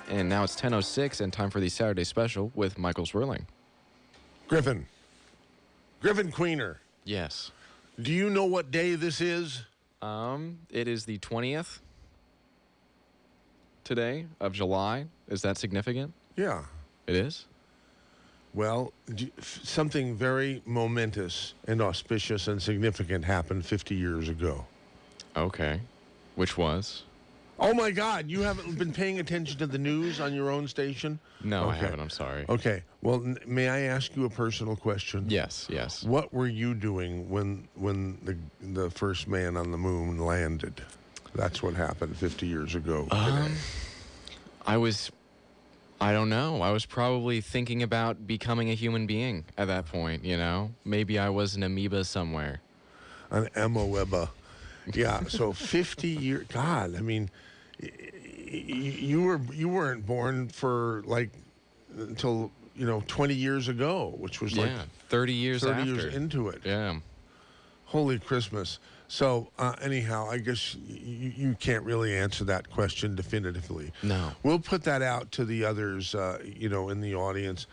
And now it's 10:06 and time for the Saturday special with Michael Zwerling. Griffin Queener, Yes. do you know what day this is? It is the 20th today of July. Is that significant? Yeah. It is? Well, something very momentous and auspicious and significant happened 50 years ago. Okay. Which was? Oh, my God. You haven't been paying attention to the news on your own station? No, I Okay. haven't. I'm sorry. Okay. Well, may I ask you a personal question? Yes. What were you doing when the first man on the moon landed? That's what happened 50 years ago today. I don't know. I was probably thinking about becoming a human being at that point, you know? Maybe I was an amoeba somewhere. An amoeba. Yeah, so 50 years. God, I mean, you weren't born for like until 20 years ago, which was like 30 years after. years into it. Yeah. Holy Christmas. So anyhow, I guess you can't really answer that question definitively. No. We'll put that out to the others, in the audience.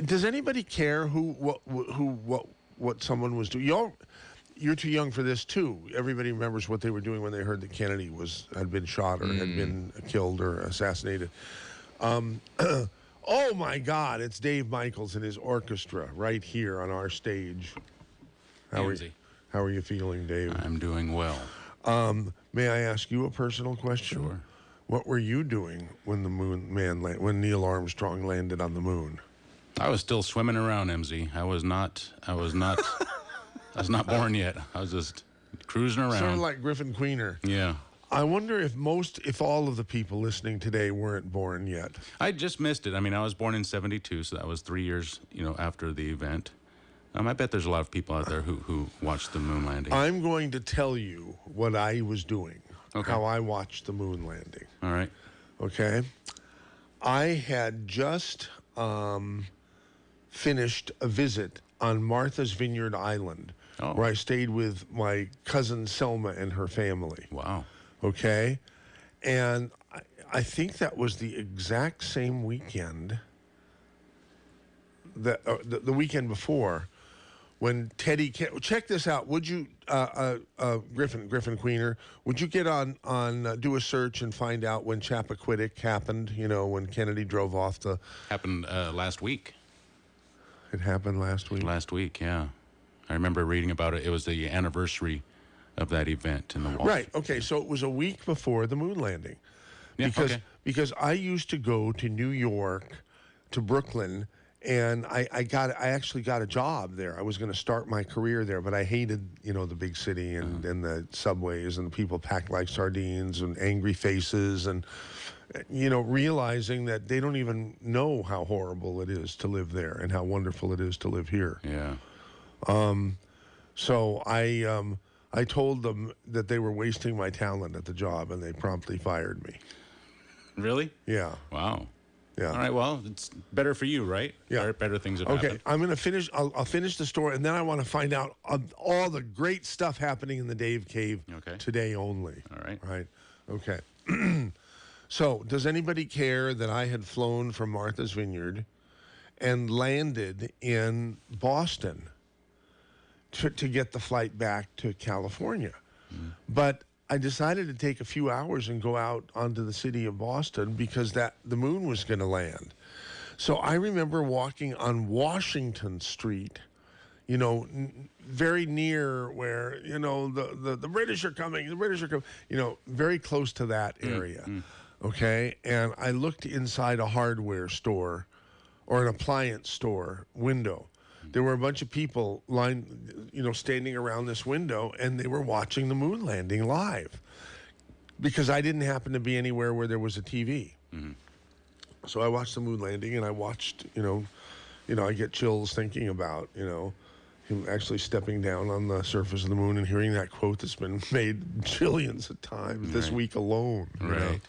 Does anybody care what someone was doing? You're too young for this too. Everybody remembers what they were doing when they heard that Kennedy had been shot or had been killed or assassinated. Oh my God! It's Dave Michaels and his orchestra right here on our stage. How are you feeling, Dave? I'm doing well. May I ask you a personal question? Sure. What were you doing when when Neil Armstrong landed on the moon? I was still swimming around, MZ. I was not born yet. I was just cruising around. Sort of like Griffin Queener. Yeah. I wonder if all of the people listening today weren't born yet. I just missed it. I mean, I was born in 72, so that was 3 years, after the event. I bet there's a lot of people out there who watched the moon landing. I'm going to tell you what I was doing, Okay. how I watched the moon landing. All right. Okay? I had just finished a visit on Martha's Vineyard Island, where I stayed with my cousin Selma and her family. Wow. Okay? And I think that was the exact same weekend, that the weekend before, when Teddy... Check this out. Would you, Griffin Queener, would you get on do a search and find out when Chappaquiddick happened, when Kennedy drove off the... Happened last week. It happened last week? Last week, yeah. I remember reading about it. It was the anniversary of that event in the wall. Right. Okay. So it was a week before the moon landing. Yeah, Because I used to go to New York, to Brooklyn, and I actually got a job there. I was going to start my career there, but I hated, the big city and the subways and the people packed like sardines and angry faces and, realizing that they don't even know how horrible it is to live there and how wonderful it is to live here. Yeah. So I told them that they were wasting my talent at the job, and they promptly fired me. Really? Yeah. Wow. Yeah. All right. Well, it's better for you, right? Yeah. Better things have Okay. happened. I'm going to finish. I'll finish the story, and then I want to find out all the great stuff happening in the Dave Cave today only. All right. Right. Okay. So, does anybody care that I had flown from Martha's Vineyard and landed in Boston to get the flight back to California? But I decided to take a few hours and go out onto the city of Boston because the moon was going to land. So I remember walking on Washington Street, very near where, the British are coming, very close to that area. Okay. And I looked inside a hardware store or an appliance store window. There were a bunch of people standing around this window, and they were watching the moon landing live because I didn't happen to be anywhere where there was a TV. Mm-hmm. So I watched the moon landing, and I watched, I get chills thinking about, him actually stepping down on the surface of the moon and hearing that quote that's been made jillions of times this week alone. Right.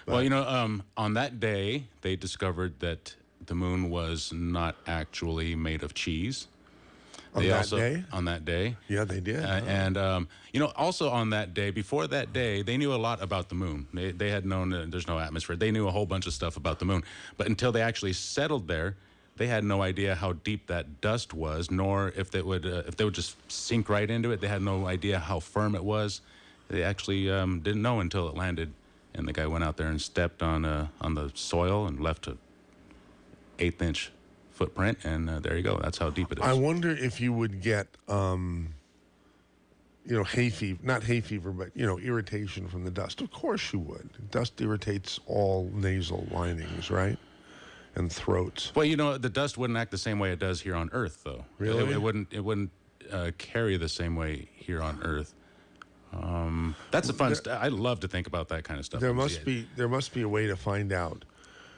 Well, on that day, they discovered that the moon was not actually made of cheese. On They that also, day? On that day. Yeah, they did. And, also on that day, before that day, they knew a lot about the moon. They had known there's no atmosphere. They knew a whole bunch of stuff about the moon. But until they actually settled there, they had no idea how deep that dust was, nor if they would just sink right into it. They had no idea how firm it was. They actually didn't know until it landed. And the guy went out there and stepped on the soil and left a 1/8-inch footprint, and there you go. That's how deep it is. I wonder if you would get, hay fever, not hay fever, but, irritation from the dust. Of course you would. Dust irritates all nasal linings, right? And throats. Well, the dust wouldn't act the same way it does here on Earth, though. Really? It wouldn't carry the same way here on Earth. That's a fun. I love to think about that kind of stuff. There must be a way to find out.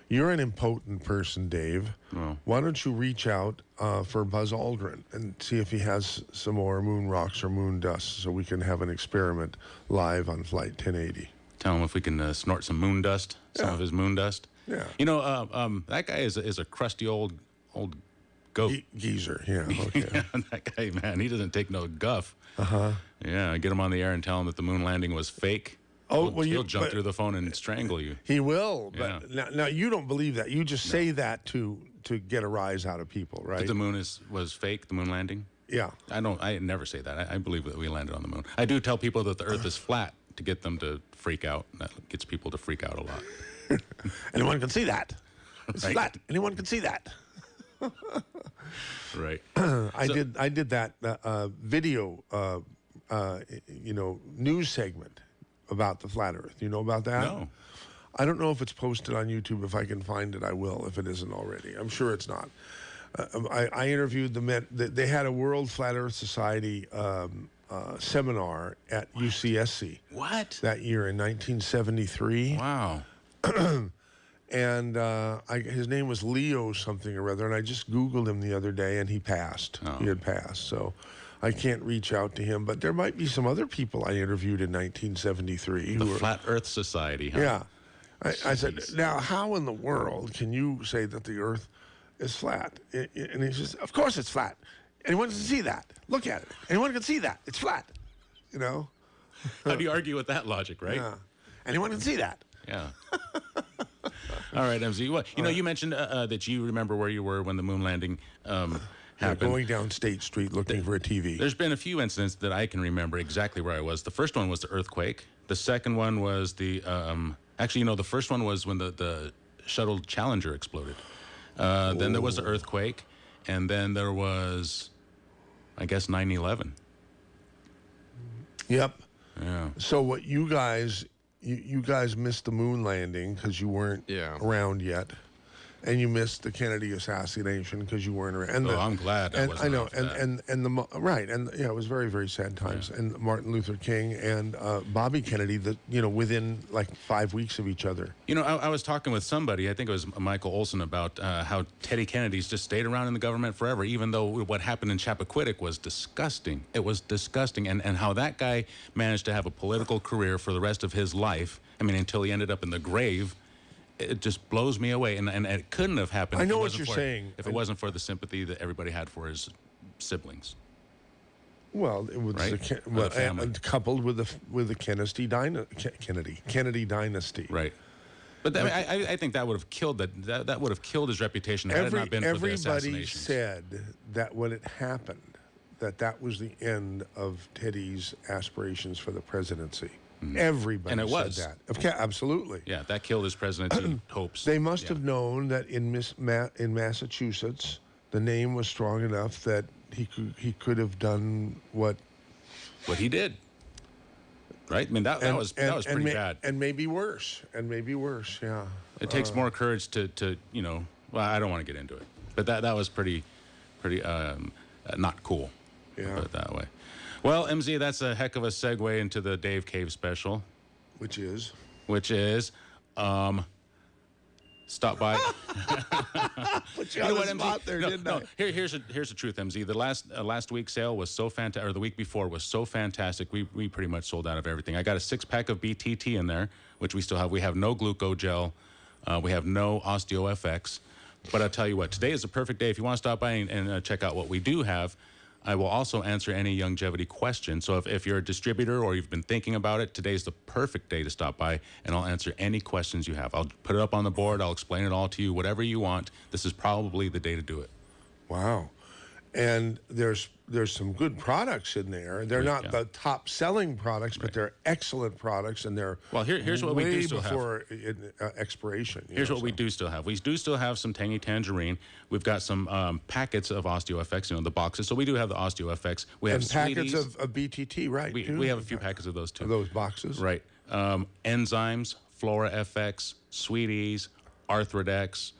You're an impotent person, Dave. Oh. Why don't you reach out for Buzz Aldrin and see if he has some more moon rocks or moon dust, so we can have an experiment live on Flight 1080. Tell him if we can snort some moon dust, some of his moon dust. Yeah. That guy is a crusty old goat. Geezer. Yeah. Okay. Yeah, that guy, man, he doesn't take no guff. Yeah, get him on the air and tell him that the moon landing was fake. He'll jump through the phone and strangle you. He will, but now you don't believe that. You just say that to get a rise out of people, right? That the moon was fake, the moon landing? Yeah. I never say that. I believe that we landed on the moon. I do tell people that the Earth is flat to get them to freak out. That gets people to freak out a lot. Anyone can see that. It's Right. flat. Anyone can see that. Right. I did that video, news segment about the flat Earth. You know about that? No. I don't know if it's posted on YouTube. If I can find it, I will. If it isn't already, I'm sure it's not. I interviewed the men. They had a World Flat Earth Society seminar at UCSC. What? That year in 1973. Wow. And his name was Leo something or other, and I just Googled him the other day, and he passed. Oh. He had passed, so I can't reach out to him. But there might be some other people I interviewed in 1973 The who were. Flat Earth Society, huh? Yeah. I said, now, how in the world can you say that the Earth is flat? And he says, of course it's flat. Anyone can see that. Look at it. Anyone can see that. It's flat. How do you argue with that logic, right? Yeah. Anyone can see that. Yeah. All right, MZ. Well, you mentioned that you remember where you were when the moon landing happened. Going down State Street looking for a TV. There's been a few incidents that I can remember exactly where I was. The first one was the earthquake. The second one was the the first one was when the shuttle Challenger exploded. Then there was the earthquake, and then there was, I guess, 9/11. Yep. Yeah. So what you guys missed the moon landing because you weren't around yet, and you missed the Kennedy assassination because you weren't around. And I'm glad I wasn't around for that. It was very, very sad times. Yeah. And Martin Luther King and Bobby Kennedy, within like 5 weeks of each other. I was talking with somebody, I think it was Michael Olson, about how Teddy Kennedy's just stayed around in the government forever, even though what happened in Chappaquiddick was disgusting. It was disgusting, and how that guy managed to have a political career for the rest of his life. I mean, until he ended up in the grave. It just blows me away, and it couldn't have happened. I know what you're saying. If it wasn't for the sympathy that everybody had for his siblings. Well, it was right? Coupled with the Kennedy dynasty. Right. But I think that would have killed that would have killed his reputation had it not been for the assassination. Everybody said that when it happened, that was the end of Teddy's aspirations for the presidency. Everybody said that. Okay, absolutely. Yeah, that killed his presidency hopes. They must have known that in Massachusetts, the name was strong enough that he could have done what he did. Right? I mean, that was pretty bad. And maybe worse. Yeah. It takes more courage to well, I don't want to get into it, but that was pretty not cool. Yeah. Put it that way. Well, MZ, that's a heck of a segue into the Dave Cave special. Which is? Stop by. Put you on the spot there, didn't I? Here's the truth, MZ. The last week's sale was so fantastic, or the week before was so fantastic. We pretty much sold out of everything. I got a 6-pack of BTT in there, which we still have. We have no glucogel. We have no OsteoFX. But I'll tell you what, today is a perfect day. If you want to stop by and check out what we do have, I will also answer any longevity question. So if you're a distributor or you've been thinking about it, today's the perfect day to stop by, and I'll answer any questions you have. I'll put it up on the board. I'll explain it all to you, whatever you want. This is probably the day to do it. Wow. And there's some good products in there. They're not the top selling products, but they're excellent products, and they're here's what we do still have. before expiration. Here's what we do still have. We do still have some tangy tangerine. We've got some packets of OsteoFX, the boxes. So we do have the OsteoFX. We have packets Sweeties. of BTT, right? We have a few packets of those too. Those boxes, right? Enzymes, Flora FX, Sweeties, Arthrodex,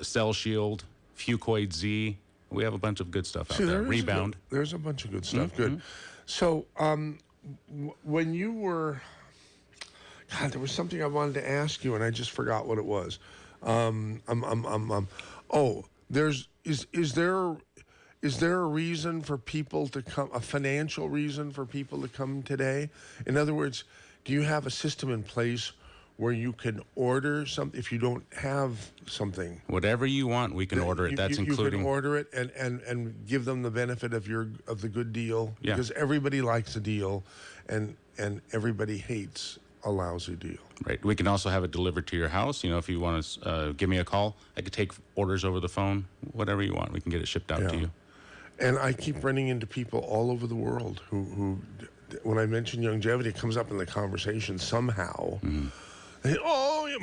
Cell Shield, Fucoid Z. We have a bunch of good stuff out there. Rebound. There's a bunch of good stuff. Good. So when you were, God, there was something I wanted to ask you, and I just forgot what it was. Is there a reason for people to come? A financial reason for people to come today? In other words, do you have a system in place where you can order something if you don't have something? Whatever you want, we can order it. That's including. You can order it and give them the benefit of the good deal. Yeah. Because everybody likes a deal, and everybody hates a lousy deal. Right. We can also have it delivered to your house. If you want to give me a call, I could take orders over the phone. Whatever you want, we can get it shipped out to you. And I keep running into people all over the world who when I mention longevity, it comes up in the conversation somehow. Mm-hmm.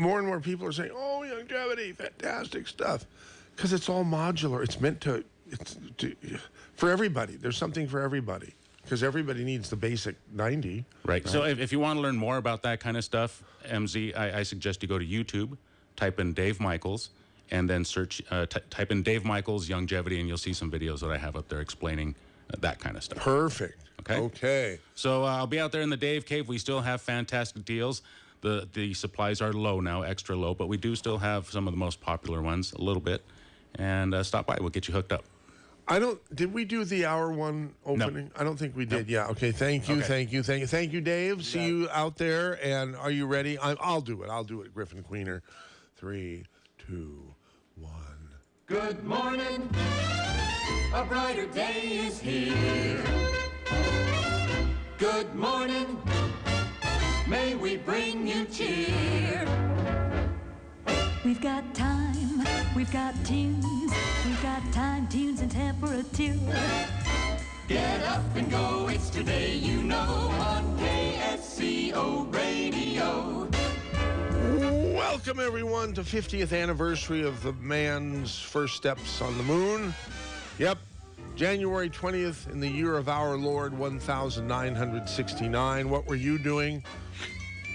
More and more people are saying, longevity, fantastic stuff. Because it's all modular. It's meant to, for everybody. There's something for everybody. Because everybody needs the basic 90. Right. So if you want to learn more about that kind of stuff, MZ, I suggest you go to YouTube, type in Dave Michaels, and then search, type in Dave Michaels longevity, and you'll see some videos that I have up there explaining that kind of stuff. Perfect. Okay. So I'll be out there in the Dave Cave. We still have fantastic deals. The supplies are low now, extra low, but we do still have some of the most popular ones, a little bit. And stop by. We'll get you hooked up. Did we do the hour one opening? No. I don't think we did. No. Yeah. Okay. Thank you. Thank you, Dave. See you out there. And are you ready? I'll do it. Griffin Queener. 3, 2, 1. Good morning. A brighter day is here. Good morning. May we bring you cheer. We've got time, we've got tunes, we've got time, tunes, and temperature. Get up and go, it's today, on KSCO Radio. Welcome, everyone, to 50th anniversary of the man's first steps on the moon. Yep, January 20th in the year of our Lord, 1969. What were you doing?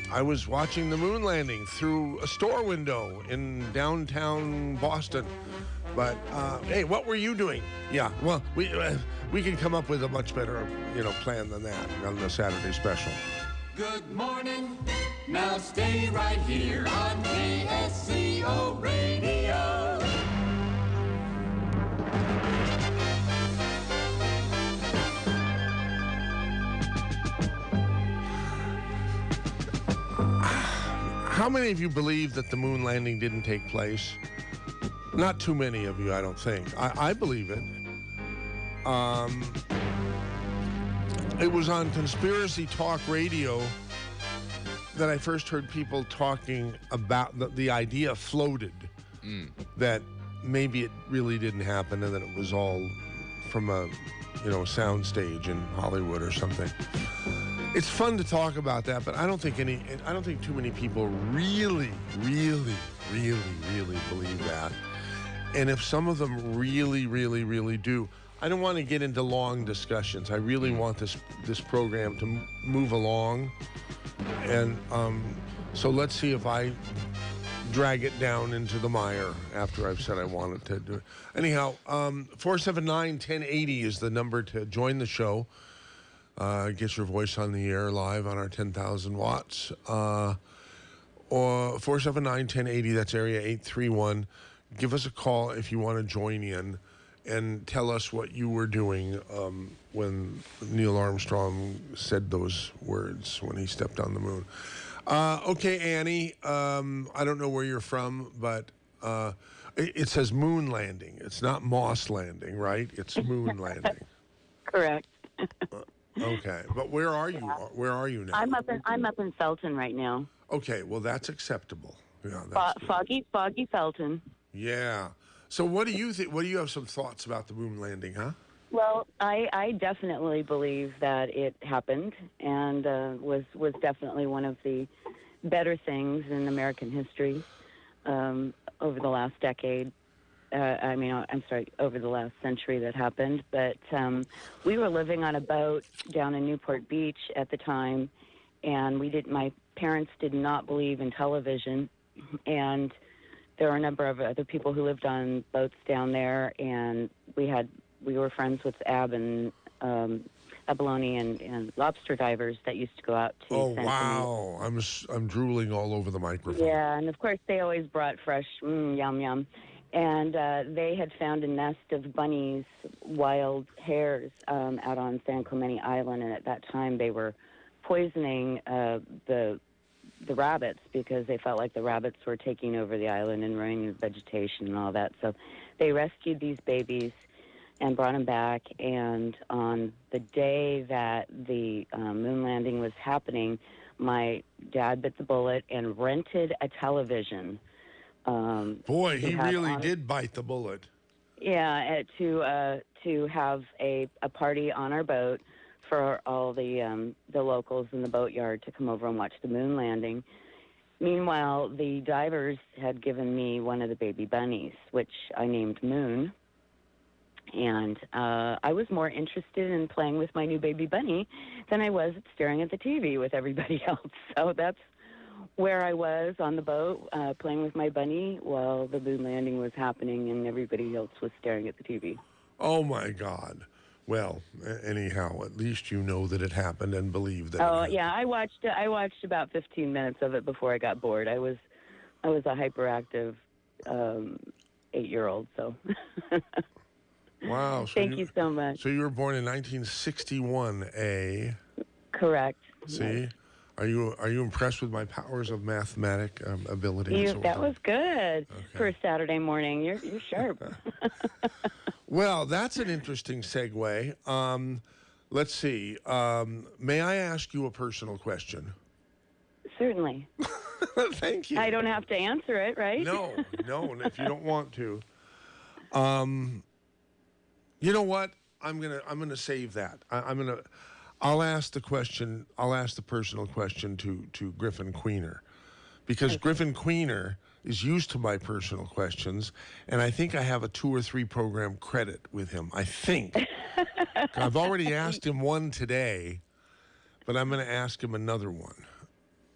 I was watching the moon landing through a store window in downtown Boston. But, hey, what were you doing? Yeah, well, we can come up with a much better, plan than that on the Saturday special. Good morning. Now stay right here on KSCO Radio. How many of you believe that the moon landing didn't take place? Not too many of you, I don't think. I believe it. It was on Conspiracy Talk Radio that I first heard people talking about the idea floated that maybe it really didn't happen and that it was all from a sound stage in Hollywood or something. It's fun to talk about that, but I don't think too many people really believe that. And if some of them really do, I don't want to get into long discussions. I really want this program to move along. And so let's see if I drag it down into the mire after I've said I wanted to do it. Anyhow, 479-1080 is the number to join the show. Get your voice on the air live on our 10,000 watts. Or 479-1080, that's area 831. Give us a call if you want to join in and tell us what you were doing when Neil Armstrong said those words when he stepped on the moon. Okay, Annie, I don't know where you're from, but It says moon landing. It's not moss landing, right? It's moon landing. Correct. Okay, but where are you? Where are you now? I'm up in Felton right now. Okay, well that's acceptable. Yeah, that's good. Foggy Felton. Yeah. So what do you think? What do you have some thoughts about the moon landing, huh? Well, I definitely believe that it happened and was definitely one of the better things in American history over the last decade. Over the last century that happened. But we were living on a boat down in Newport Beach at the time, and my parents did not believe in television, and there were a number of other people who lived on boats down there, and we were friends with abalone and lobster divers that used to go out to. Oh San wow! I'm drooling all over the microphone. Yeah, and of course they always brought fresh yum yum. And they had found a nest of bunnies, wild hares, out on San Clemente Island. And at that time, they were poisoning the rabbits because they felt like the rabbits were taking over the island and ruining the vegetation and all that. So they rescued these babies and brought them back. And on the day that the moon landing was happening, my dad bit the bullet and rented a television. Boy, he really did bite the bullet. Yeah, to have a party on our boat for all the locals in the boatyard to come over and watch the moon landing. Meanwhile, the divers had given me one of the baby bunnies, which I named Moon. And I was more interested in playing with my new baby bunny than I was staring at the TV with everybody else. So that's where I was on the boat playing with my bunny while the moon landing was happening and everybody else was staring at the TV. Oh my God! Well, anyhow, at least you know that it happened and believe that. Oh yeah, I watched about 15 minutes of it before I got bored. I was a hyperactive 8-year-old, so. Wow! So Thank you so much. So you were born in 1961, eh? Correct. See. Yes. Are you impressed with my powers of mathematic ability? That was good for a Saturday morning. You're sharp. Well, that's an interesting segue. Let's see. May I ask you a personal question? Certainly. Thank you. I don't have to answer it, right? No. If you don't want to. You know what? I'm gonna save that. I'll ask the question. I'll ask the personal question to Griffin Queener, because Okay. Griffin Queener is used to my personal questions, and I think I have a 2 or 3 program credit with him. I think. I've already asked him one today, but I'm going to ask him another one.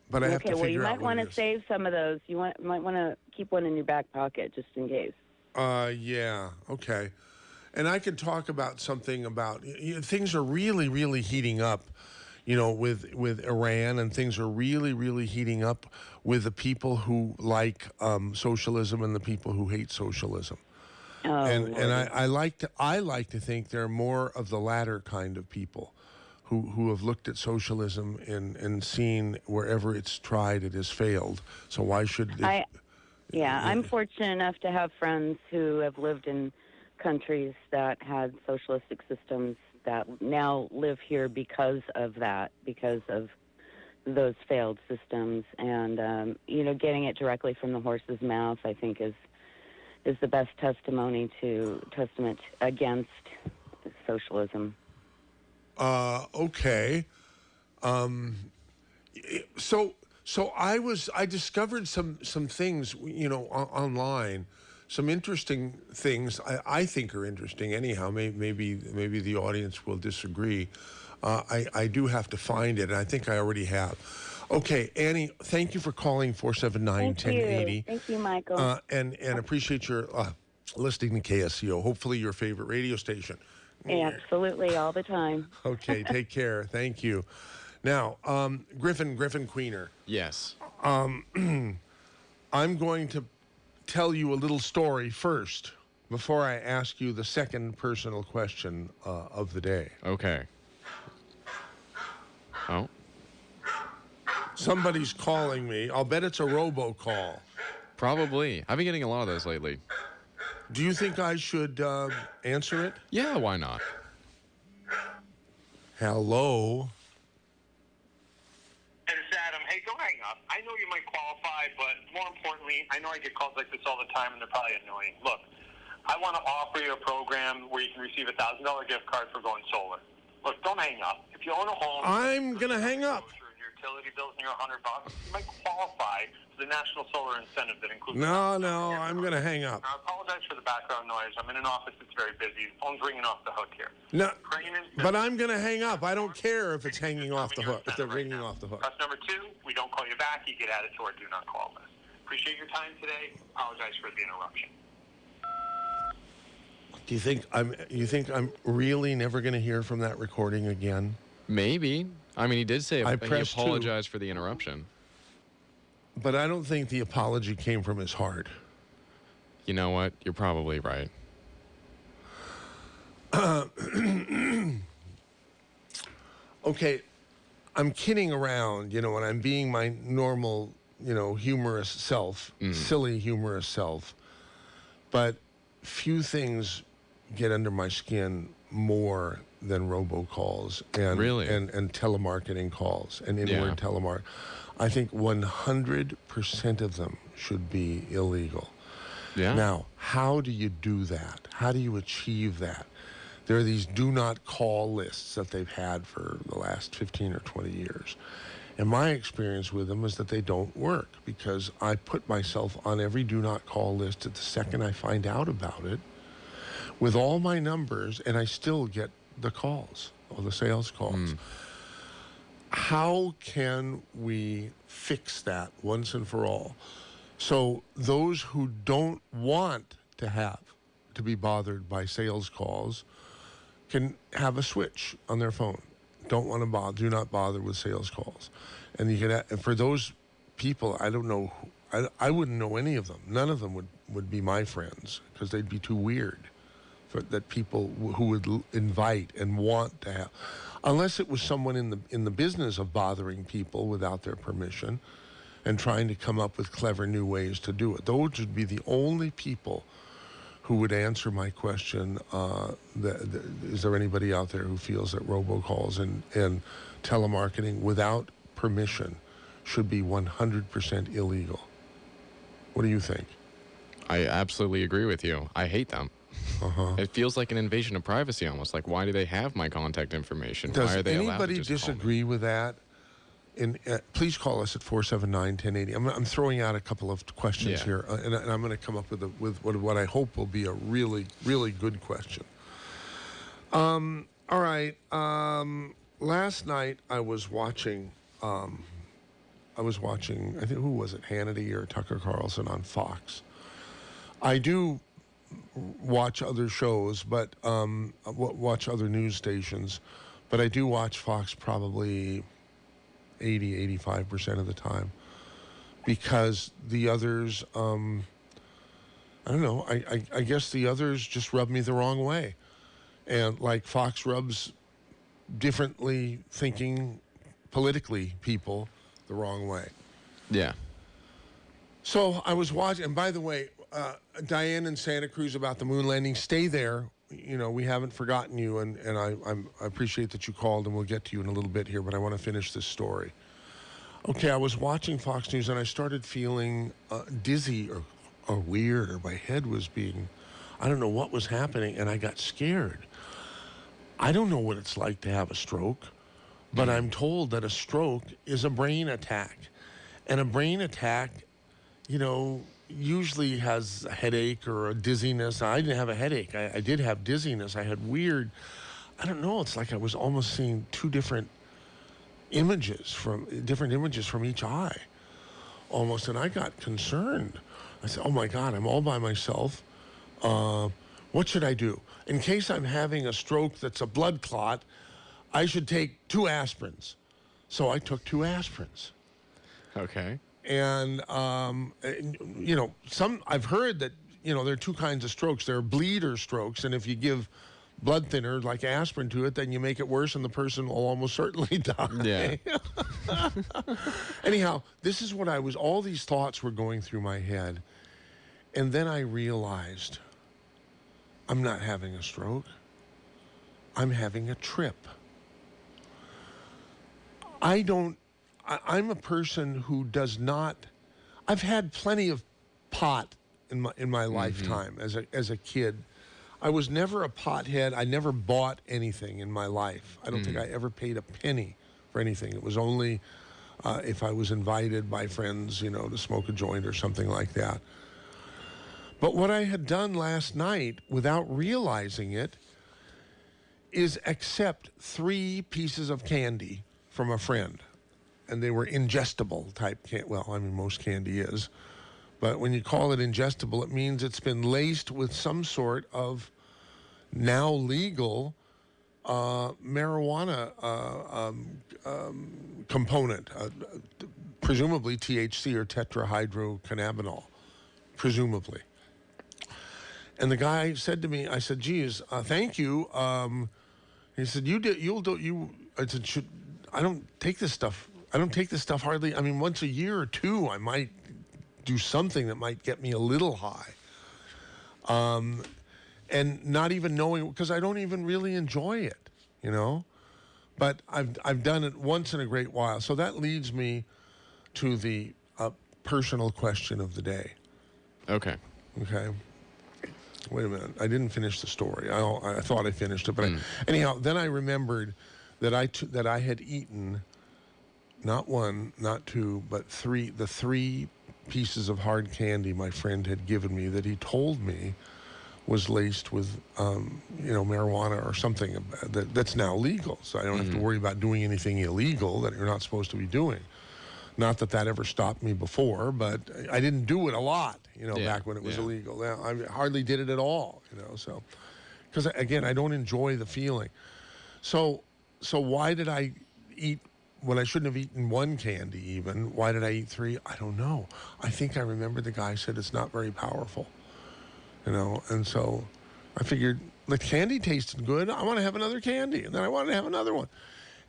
But I have to figure out you might what want it to is. save some of those. Might want to keep one in your back pocket just in case. Yeah. Okay. And I could talk about something about things are really, really heating up, with Iran, and things are really, really heating up with the people who like socialism and the people who hate socialism. Oh, and Lord. I like to think there are more of the latter kind of people who have looked at socialism and seen wherever it's tried, it has failed. So why should it? I'm fortunate enough to have friends who have lived in countries that had socialistic systems that now live here because of those failed systems. And getting it directly from the horse's mouth, I think, is the best testament against socialism. Okay. So I discovered some things, online, some interesting things I think are interesting. Anyhow, maybe the audience will disagree. I do have to find it, and I think I already have. Okay, Annie, thank you for calling 479-1080. Thank you, Michael. And appreciate your listening to KSCO. Hopefully your favorite radio station. Absolutely, all the time. Okay, take care. Thank you. Now, Griffin Queener. Yes. I'm going to tell you a little story first before I ask you the second personal question of the day. Okay. Oh. Somebody's calling me. I'll bet it's a robocall. Probably. I've been getting a lot of those lately. Do you think I should answer it? Yeah, why not? Hello. And it's Adam. Hey, don't hang up. I know you might qualify, but more importantly, I know I get calls like this all the time, and they're probably annoying. Look, I want to offer you a program where you can receive a $1,000 gift card for going solar. Look, don't hang up. If you own a home, I'm going to hang up. Your utility bills near $100, you might qualify for the National Solar Incentive that includes. No, I'm going to hang up. Now, I apologize for the background noise. I'm in an office that's very busy. The phone's ringing off the hook here. No, but I'm going to hang up. I don't care if it's hanging off the hook, if they're ringing off the hook. Press number 2. We don't call you back. You get added to our do not call list. Appreciate your time today. Apologize for the interruption. Do you think I'm really never going to hear from that recording again? Maybe. I mean, he did say I he pressed two. apologized for the interruption. But I don't think the apology came from his heart. You know what? You're probably right. Okay, I'm kidding around, and I'm being my normal, humorous self, silly humorous self. But few things get under my skin more than robocalls and Really? and telemarketing calls and inward telemark. I think 100% of them should be illegal. Yeah. Now, how do you do that? How do you achieve that? There are these do not call lists that they've had for the last 15 or 20 years. And my experience with them is that they don't work because I put myself on every do not call list at the second I find out about it with all my numbers, and I still get the calls or the sales calls. How can we fix that once and for all? So those who don't want to have to be bothered by sales calls can have a switch on their phone. Don't want to bother, do not bother with sales calls. And you can, and for those people, I don't know, I wouldn't know any of them. None of them would be my friends because they'd be too weird for that people who would invite and want to have, unless it was someone in the business of bothering people without their permission and trying to come up with clever new ways to do it. Those would be the only people who would answer my question, is there anybody out there who feels that robocalls and telemarketing without permission should be 100% illegal? What do you think? I absolutely agree with you. I hate them. It feels like an invasion of privacy almost. Like, why do they have my contact information? Does why are they allowed to anybody just call me? disagree with that? Please call us at 479-1080. I'm throwing out a couple of questions here, and I'm going to come up with what I hope will be a really, really good question. All right. Last night I was watching. I think, who was it? Hannity or Tucker Carlson on Fox. I do watch other shows, but watch other news stations, but I do watch Fox probably 85% of the time, because the others, I don't know, I guess the others just rub me the wrong way. And like Fox rubs differently thinking politically people the wrong way. Yeah. So I was watching, and by the way, Diane in Santa Cruz about the moon landing, stay there. We haven't forgotten you, and I appreciate that you called, and we'll get to you in a little bit here, but I want to finish this story. Okay, I was watching Fox News, and I started feeling dizzy or weird, or my head was being, I don't know what was happening, and I got scared. I don't know what it's like to have a stroke, but I'm told that a stroke is a brain attack. And a brain attack, usually has a headache or a dizziness. I didn't have a headache. I did have dizziness. I had weird, I don't know, it's like I was almost seeing two different images from each eye almost, and I got concerned. I said, oh my God, I'm all by myself. What should I do? In case I'm having a stroke that's a blood clot, I should take 2 aspirins. So I took 2 aspirins. Okay. And, I've heard that, there are 2 kinds of strokes. There are bleeder strokes, and if you give blood thinner like aspirin to it, then you make it worse and the person will almost certainly die. Yeah. Anyhow, this is what all these thoughts were going through my head. And then I realized I'm not having a stroke. I'm having a trip. I'm a person who does not, I've had plenty of pot in my lifetime as a kid. I was never a pothead. I never bought anything in my life. I don't think I ever paid a penny for anything. It was only if I was invited by friends, to smoke a joint or something like that. But what I had done last night, without realizing it, is accept 3 pieces of candy from a friend. And they were ingestible type most candy is. But when you call it ingestible, it means it's been laced with some sort of now legal marijuana component, presumably THC or tetrahydrocannabinol, presumably. And the guy said to me, I said, geez, thank you. He said, I said, I don't take this stuff. I don't take this stuff hardly. I mean, once a year or two, I might do something that might get me a little high. And not even knowing, because I don't even really enjoy it, But I've done it once in a great while. So that leads me to the personal question of the day. Okay. Okay. Wait a minute. I didn't finish the story. I thought I finished it, but anyhow, then I remembered that I had eaten not 1, not 2, but 3. The 3 pieces of hard candy my friend had given me that he told me was laced with, marijuana or something that's now legal. So I don't have to worry about doing anything illegal that you're not supposed to be doing. Not that ever stopped me before, but I didn't do it a lot, back when it was illegal. Now, I hardly did it at all, so. Because, again, I don't enjoy the feeling. So why did I eat, when I shouldn't have eaten 1 candy even, why did I eat 3? I don't know. I think I remember the guy said it's not very powerful, and so I figured the candy tasted good. I want to have another candy, and then I wanted to have another one.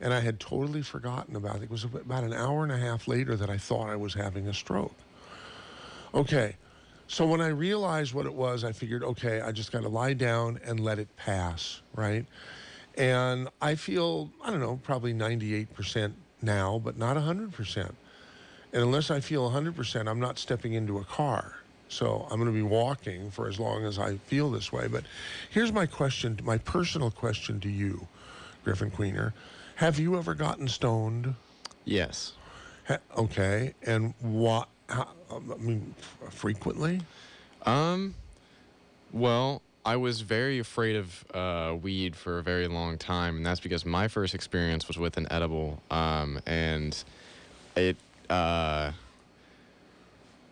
And I had totally forgotten about it. It was about an hour and a half later that I thought I was having a stroke. Okay, so when I realized what it was, I figured, okay, I just got to lie down and let it pass, right? And I feel, I don't know, probably 98% now, but not 100%. And unless I feel 100%, I'm not stepping into a car. So I'm going to be walking for as long as I feel this way. But here's my question, my personal question to you, Griffin Queener. Have you ever gotten stoned? Yes. Okay. And what, frequently? Well, I was very afraid of weed for a very long time, and that's because my first experience was with an edible, and it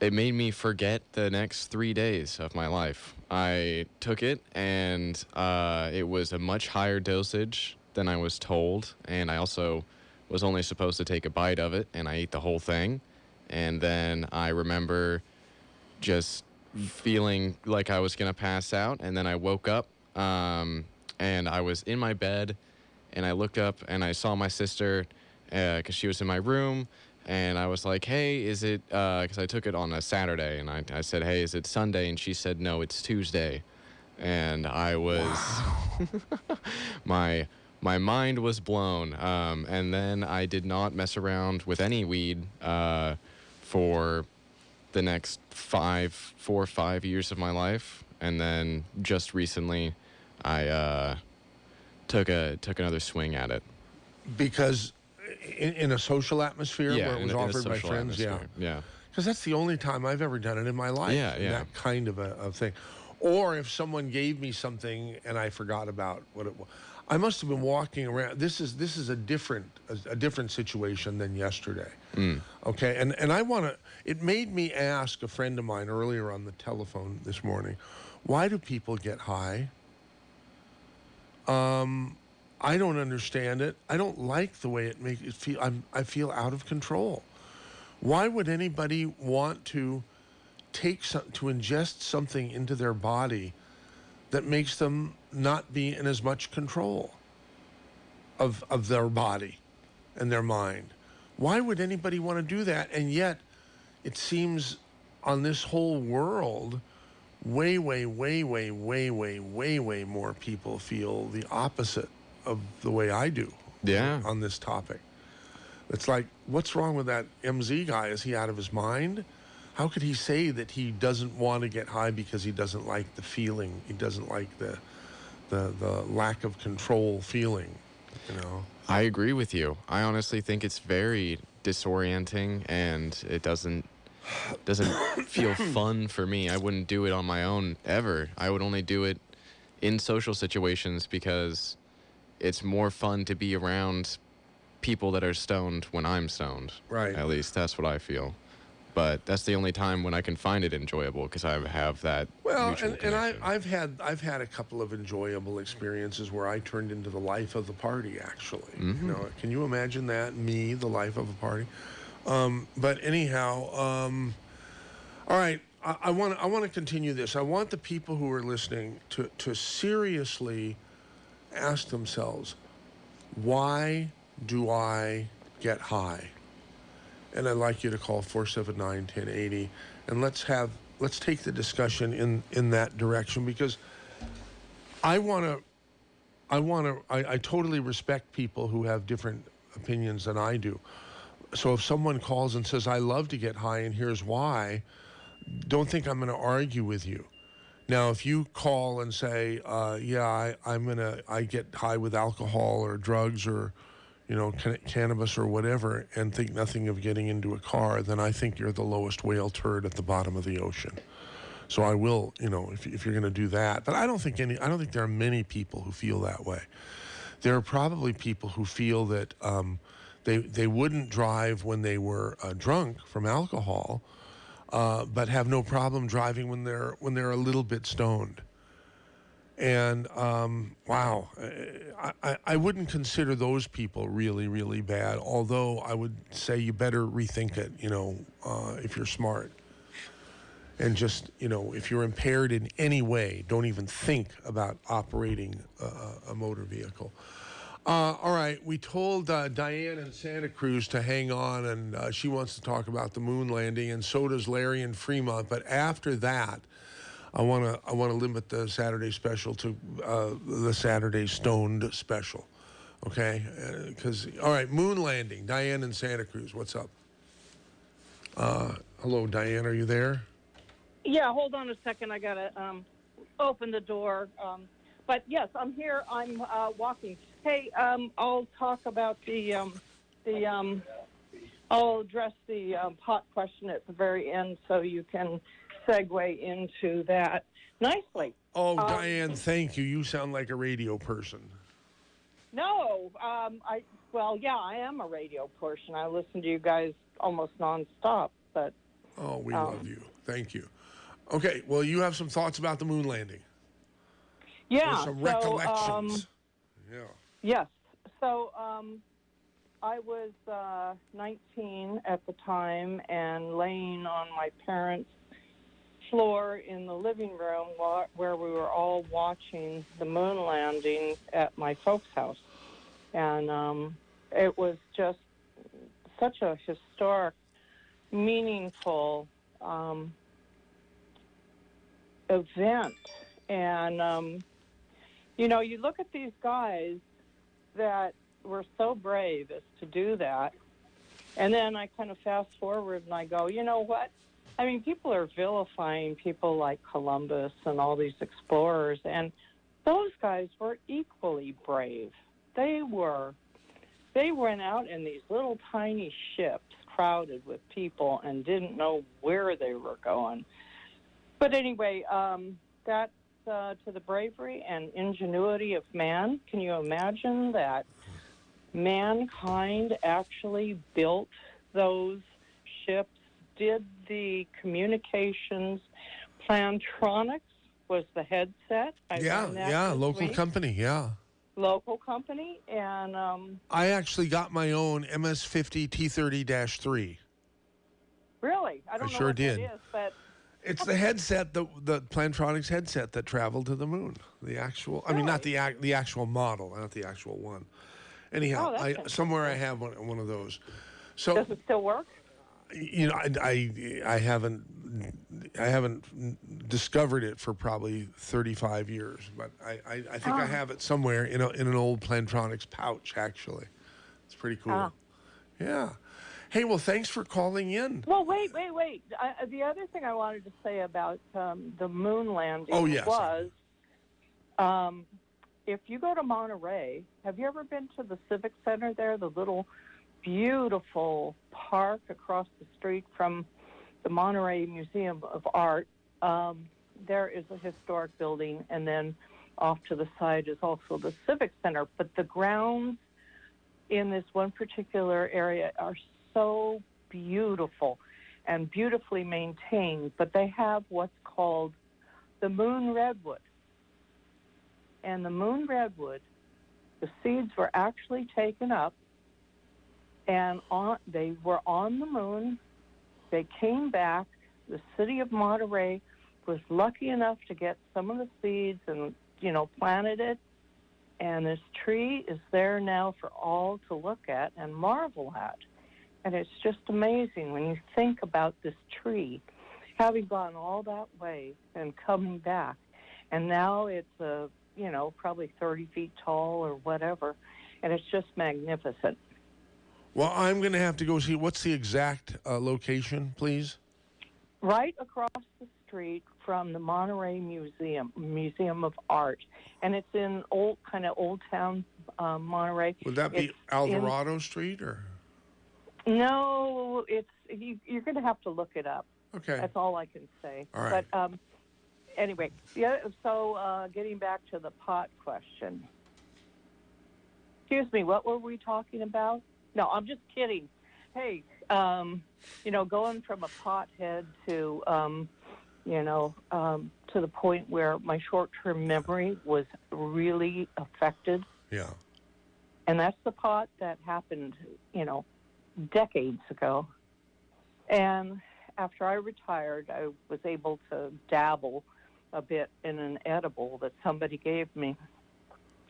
made me forget the next 3 days of my life. I took it, and it was a much higher dosage than I was told, and I also was only supposed to take a bite of it, and I ate the whole thing. And then I remember just feeling like I was gonna pass out, and then I woke up, and I was in my bed, and I looked up and I saw my sister, because she was in my room, and I was like, hey, is it, because I took it on a Saturday, and I said, hey, is it Sunday? And she said, no, it's Tuesday. And I was, my mind was blown, and then I did not mess around with any weed for the next 4 or 5 years of my life, and then just recently I took another swing at it. Because in a social atmosphere where it was offered by friends, atmosphere. Yeah. Because that's the only time I've ever done it in my life. Yeah. That kind of a thing. Or if someone gave me something and I forgot about what it was. I must have been walking around. This is a different situation than yesterday. Okay, and I want to. It made me ask a friend of mine earlier on the telephone this morning, why do people get high? I don't understand it. I don't like the way it makes it feel. I feel out of control. Why would anybody want to ingest something into their body that makes them not be in as much control of their body and their mind. Why would anybody want to do that? And yet, it seems on this whole world, way more people feel the opposite of the way I do on this topic. It's like, what's wrong with that MZ guy? Is he out of his mind? How could he say that he doesn't want to get high because he doesn't like the feeling? He doesn't like the lack of control feeling, you know? I agree with you. I honestly think it's very disorienting, and it doesn't feel fun for me. I wouldn't do it on my own ever. I would only do it in social situations because it's more fun to be around people that are stoned when I'm stoned. Right. At least that's what I feel. But that's the only time when I can find it enjoyable, because I have that. Well, mutual and connection. I've had a couple of enjoyable experiences where I turned into the life of the party. Actually, you know, can you imagine that? Me, the life of a party. But anyhow, all right. I want to continue this. I want the people who are listening to seriously ask themselves, why do I get high? And I'd like you to call 479-1080, and let's take the discussion in that direction, because I totally respect people who have different opinions than I do. So if someone calls and says, I love to get high and here's why, don't think I'm going to argue with you. Now, if you call and say, I get high with alcohol or drugs or, you know, cannabis or whatever, and think nothing of getting into a car, then I think you're the lowest whale turd at the bottom of the ocean. So I will, you know, if you're going to do that. But I don't think there are many people who feel that way. There are probably people who feel that they wouldn't drive when they were drunk from alcohol, but have no problem driving when they're a little bit stoned. And wow, I wouldn't consider those people really, really bad. Although I would say you better rethink it, you know, if you're smart. And just, you know, if you're impaired in any way, don't even think about operating a motor vehicle. All right, we told Diane in Santa Cruz to hang on, and she wants to talk about the moon landing, and so does Larry in Fremont. But after that, I want to limit the Saturday special to the Saturday Stoned special, okay? Because all right, moon landing. Diane in Santa Cruz, what's up? Hello, Diane, are you there? Yeah, hold on a second. I gotta open the door. But yes, I'm here. I'm walking. Hey, I'll talk about I'll address the pot question at the very end, so you can segue into that nicely. Oh, Diane, thank you. You sound like a radio person. No, I am a radio person. I listen to you guys almost nonstop. But we love you. Thank you. Okay, well, you have some thoughts about the moon landing. Yeah. Or some recollections. Yes. So I was 19 at the time and laying on my parents' floor in the living room where we were all watching the moon landing at my folks' house. And it was just such a historic, meaningful event. And, you know, you look at these guys that were so brave as to do that, and then I kind of fast forward and I go, you know what? I mean, people are vilifying people like Columbus and all these explorers, and those guys were equally brave. They went out in these little tiny ships crowded with people and didn't know where they were going. But anyway, that's to the bravery and ingenuity of man. Can you imagine that mankind actually built those ships, did the communications? Plantronics was the headset. Local company, Local company, and I actually got my own MS-50 T30-3. Really? I don't know sure what did. that is, but It's the headset, the Plantronics headset that traveled to the moon. The actual, I mean, not the actual model, not the actual one. Anyhow, Oh, that's somewhere I have one of those. So Does it still work? you know, I haven't discovered it for probably 35 years, but I think I have it somewhere in an old Plantronics pouch. Actually, it's pretty cool. Yeah. Hey, well, thanks for calling in. Well, wait. The other thing I wanted to say about the moon landing was, if you go to Monterey, have you ever been to the Civic Center there, the little beautiful park across the street from the Monterey Museum of Art? There is a historic building, and then off to the side is also the Civic Center. But the grounds in this one particular area are so beautiful and beautifully maintained, but they have what's called the moon redwood. And the moon redwood, the seeds were actually taken up, and they were on the moon. They came back. The city of Monterey was lucky enough to get some of the seeds and, planted it. And this tree is there now for all to look at and marvel at. And it's just amazing when you think about this tree having gone all that way and coming back. And now it's, probably 30 feet tall or whatever. And it's just magnificent. Well, I'm going to have to go see. What's the exact location, please? Right across the street from the Monterey Museum of Art. And it's in old town Monterey. Would that be Alvarado Street or? No, you're going to have to look it up. Okay. That's all I can say. All right. But anyway, so getting back to the pot question. Excuse me, what were we talking about? No, I'm just kidding. Hey, going from a pothead to, to the point where my short-term memory was really affected. Yeah. And that's the pot that happened, decades ago. And after I retired, I was able to dabble a bit in an edible that somebody gave me.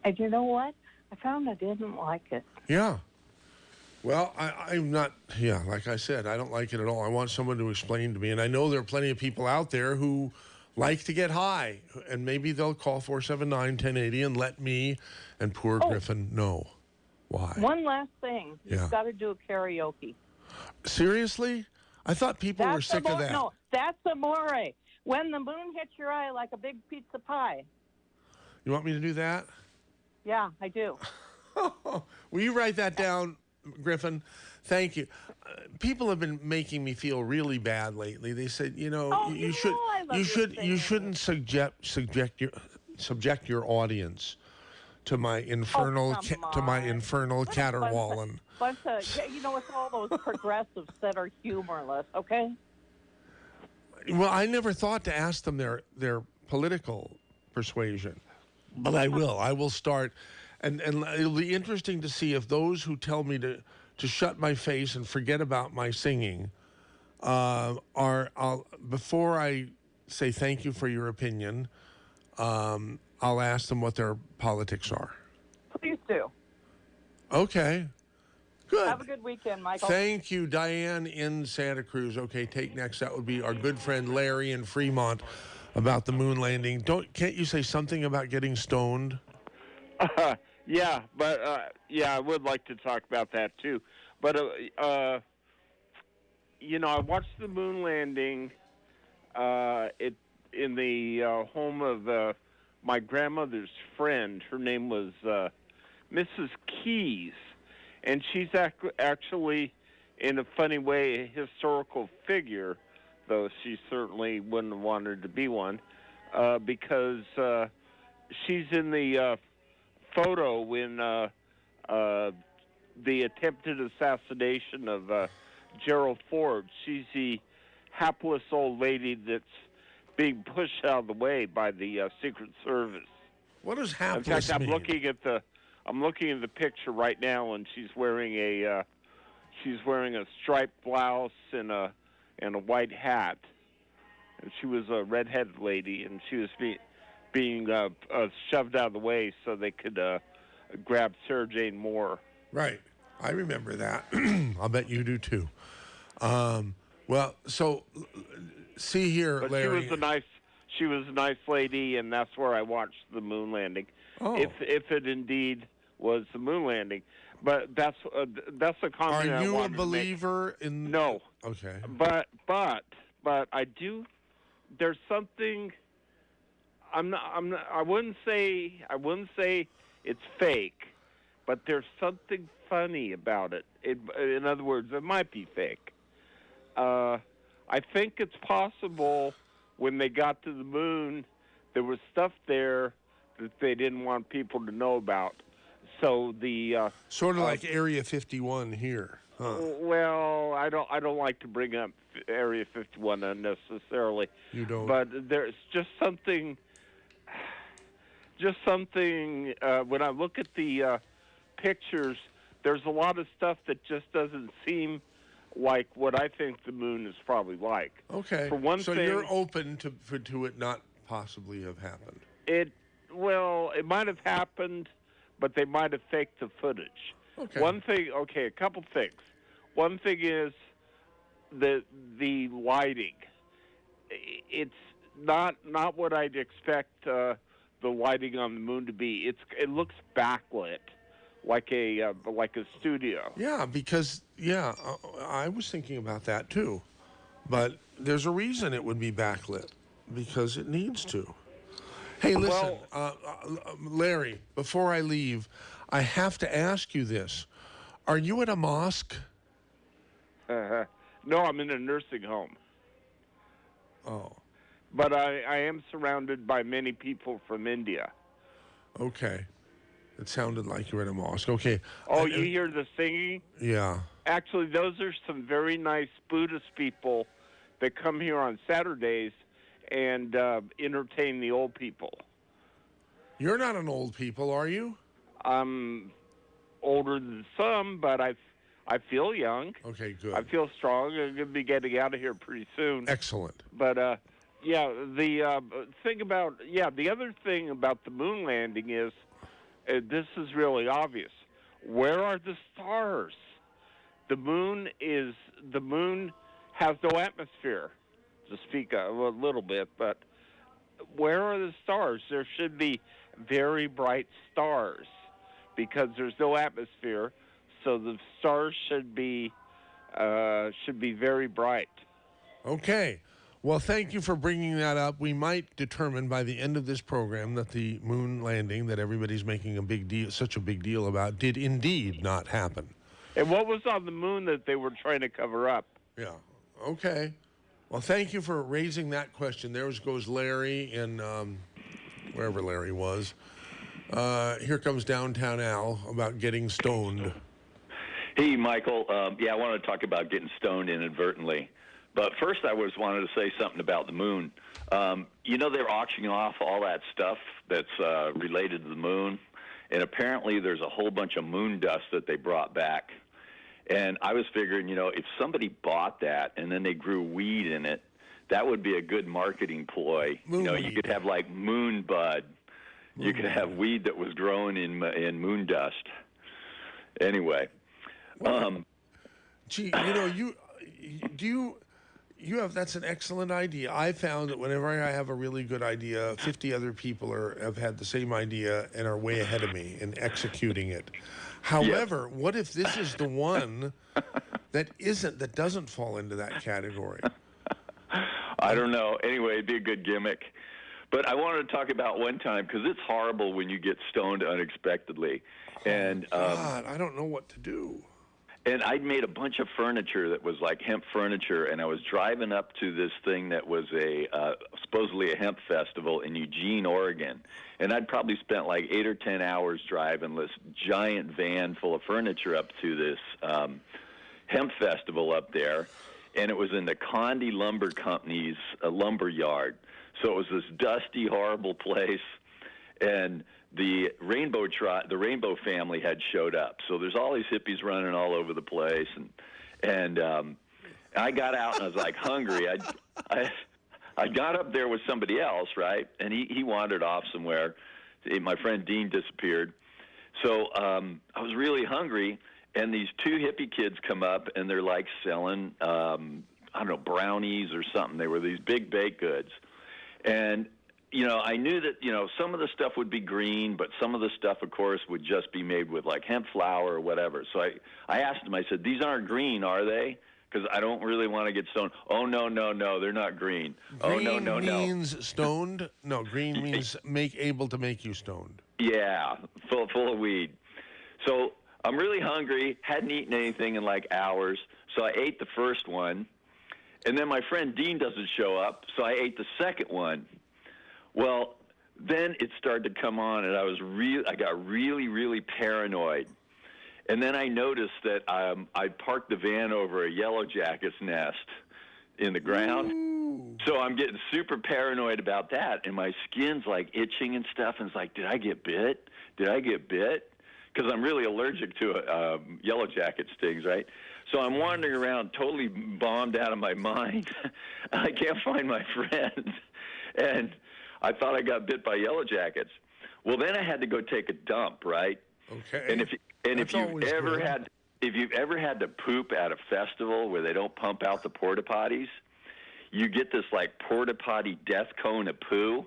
And you know what? I found I didn't like it. Yeah. Well, I'm not, like I said, I don't like it at all. I want someone to explain to me. And I know there are plenty of people out there who like to get high. And maybe they'll call 479-1080 and let me and poor Griffin know why. One last thing. You've got to do a karaoke. Seriously? I thought people were sick of that. No, that's amore. When the moon hits your eye like a big pizza pie. You want me to do that? Yeah, I do. Will you write that down, Griffin? Thank you. People have been making me feel really bad lately. They said, you shouldn't subject your audience to my infernal caterwauling. It's all those progressives that are humorless. Okay. Well, I never thought to ask them their political persuasion, but I will. I will start, and it'll be interesting to see if those who tell me to shut my face and forget about my singing before I say thank you for your opinion, I'll ask them what their politics are. Please do. Okay. Good. Have a good weekend, Michael. Thank you, Diane in Santa Cruz. Okay, take next. That would be our good friend Larry in Fremont about the moon landing. Can't you say something about getting stoned? Yeah, but I would like to talk about that too. But I watched the moon landing in the home of my grandmother's friend. Her name was Mrs. Keys. And she's actually, in a funny way, a historical figure, though she certainly wouldn't have wanted to be one, because she's in the photo when the attempted assassination of Gerald Ford. She's the hapless old lady that's being pushed out of the way by the Secret Service. What does hapless mean? In fact, mean? I'm looking at the picture right now, and she's wearing a striped blouse and a white hat, and she was a redheaded lady, and she was being shoved out of the way so they could grab Sarah Jane Moore. Right. I remember that. I'll bet you do too. Well, so see here, But Larry. she was a nice lady, and that's where I watched the moon landing. Oh. If it indeed was the moon landing, but that's a comment. Are you I a wanted believer to make. in? No. Okay. But I do. There's something. I wouldn't say it's fake, but there's something funny about it. In other words, it might be fake. I think it's possible when they got to the moon, there was stuff there that they didn't want people to know about. So the sort of like Area 51 here. Huh. Well, I don't like to bring up Area 51 unnecessarily. You don't. But there's just something. When I look at the pictures, there's a lot of stuff that just doesn't seem like what I think the moon is probably like. Okay. For one so thing, you're open to it not possibly have happened. It might have happened, but they might have faked the footage. Okay. A couple things. One thing is the lighting. It's not what I'd expect the lighting on the moon to be. It looks backlit, like a studio. Yeah, because I was thinking about that too, but there's a reason it would be backlit, because it needs to. Hey, listen, Larry. Before I leave, I have to ask you this: are you at a mosque? No, I'm in a nursing home. Oh. But I am surrounded by many people from India. Okay. It sounded like you were at a mosque. Okay. Oh, you hear the singing? Yeah. Actually, those are some very nice Buddhist people that come here on Saturdays and entertain the old people. You're not an old people, are you? I'm older than some, but I feel young. Okay, good. I feel strong. I'm going to be getting out of here pretty soon. Excellent. But the other thing about the moon landing is, this is really obvious. Where are the stars? The moon has no atmosphere, to speak of a little bit, but where are the stars? There should be very bright stars because there's no atmosphere, so the stars should be very bright. Okay. Well, thank you for bringing that up. We might determine by the end of this program that the moon landing that everybody's making such a big deal about, did indeed not happen. And what was on the moon that they were trying to cover up? Yeah. Okay. Well, thank you for raising that question. There goes Larry in wherever Larry was. Here comes Downtown Al about getting stoned. Hey, Michael. I want to talk about getting stoned inadvertently. But first, I wanted to say something about the moon. They're auctioning off all that stuff that's related to the moon, and apparently there's a whole bunch of moon dust that they brought back. And I was figuring, if somebody bought that and then they grew weed in it, that would be a good marketing ploy. You could have like moon bud. You could have weed that was growing in moon dust. Anyway. That's an excellent idea. I found that whenever I have a really good idea, 50 other people have had the same idea and are way ahead of me in executing it. However, what if this is the one that doesn't fall into that category? I don't know. Anyway, it'd be a good gimmick. But I wanted to talk about one time, because it's horrible when you get stoned unexpectedly. And God, I don't know what to do. And I'd made a bunch of furniture that was like hemp furniture, and I was driving up to this thing that was supposedly a hemp festival in Eugene, Oregon. And I'd probably spent like 8 or 10 hours driving this giant van full of furniture up to this hemp festival up there. And it was in the Condi Lumber Company's lumber yard. So it was this dusty, horrible place. And the Rainbow family had showed up. So there's all these hippies running all over the place, and I got out and I was like hungry. I got up there with somebody else, right? And he wandered off somewhere. My friend Dean disappeared. So I was really hungry, and these two hippie kids come up, and they're like selling, I don't know, brownies or something. They were these big baked goods. And, you know, I knew that, you know, some of the stuff would be green, but some of the stuff, of course, would just be made with like hemp flour or whatever. So I asked them, I said, these aren't green, are they? Because I don't really want to get stoned. Oh, no, they're not green. Green oh, no. means stoned? No, green means able to make you stoned. Yeah, full of weed. So I'm really hungry, hadn't eaten anything in like hours, so I ate the first one. And then my friend Dean doesn't show up, so I ate the second one. Well, then it started to come on, and I got really paranoid. And then I noticed that I parked the van over a yellow jacket's nest in the ground. Ooh. So I'm getting super paranoid about that, and my skin's like itching and stuff, and it's like, did I get bit? Because I'm really allergic to yellow jacket stings, right? So I'm wandering around totally bombed out of my mind. I can't find my friend. And I thought I got bit by yellow jackets. Well, then I had to go take a dump, right? Okay. And if you've ever had to poop at a festival where they don't pump out the porta potties, you get this like porta potty death cone of poo,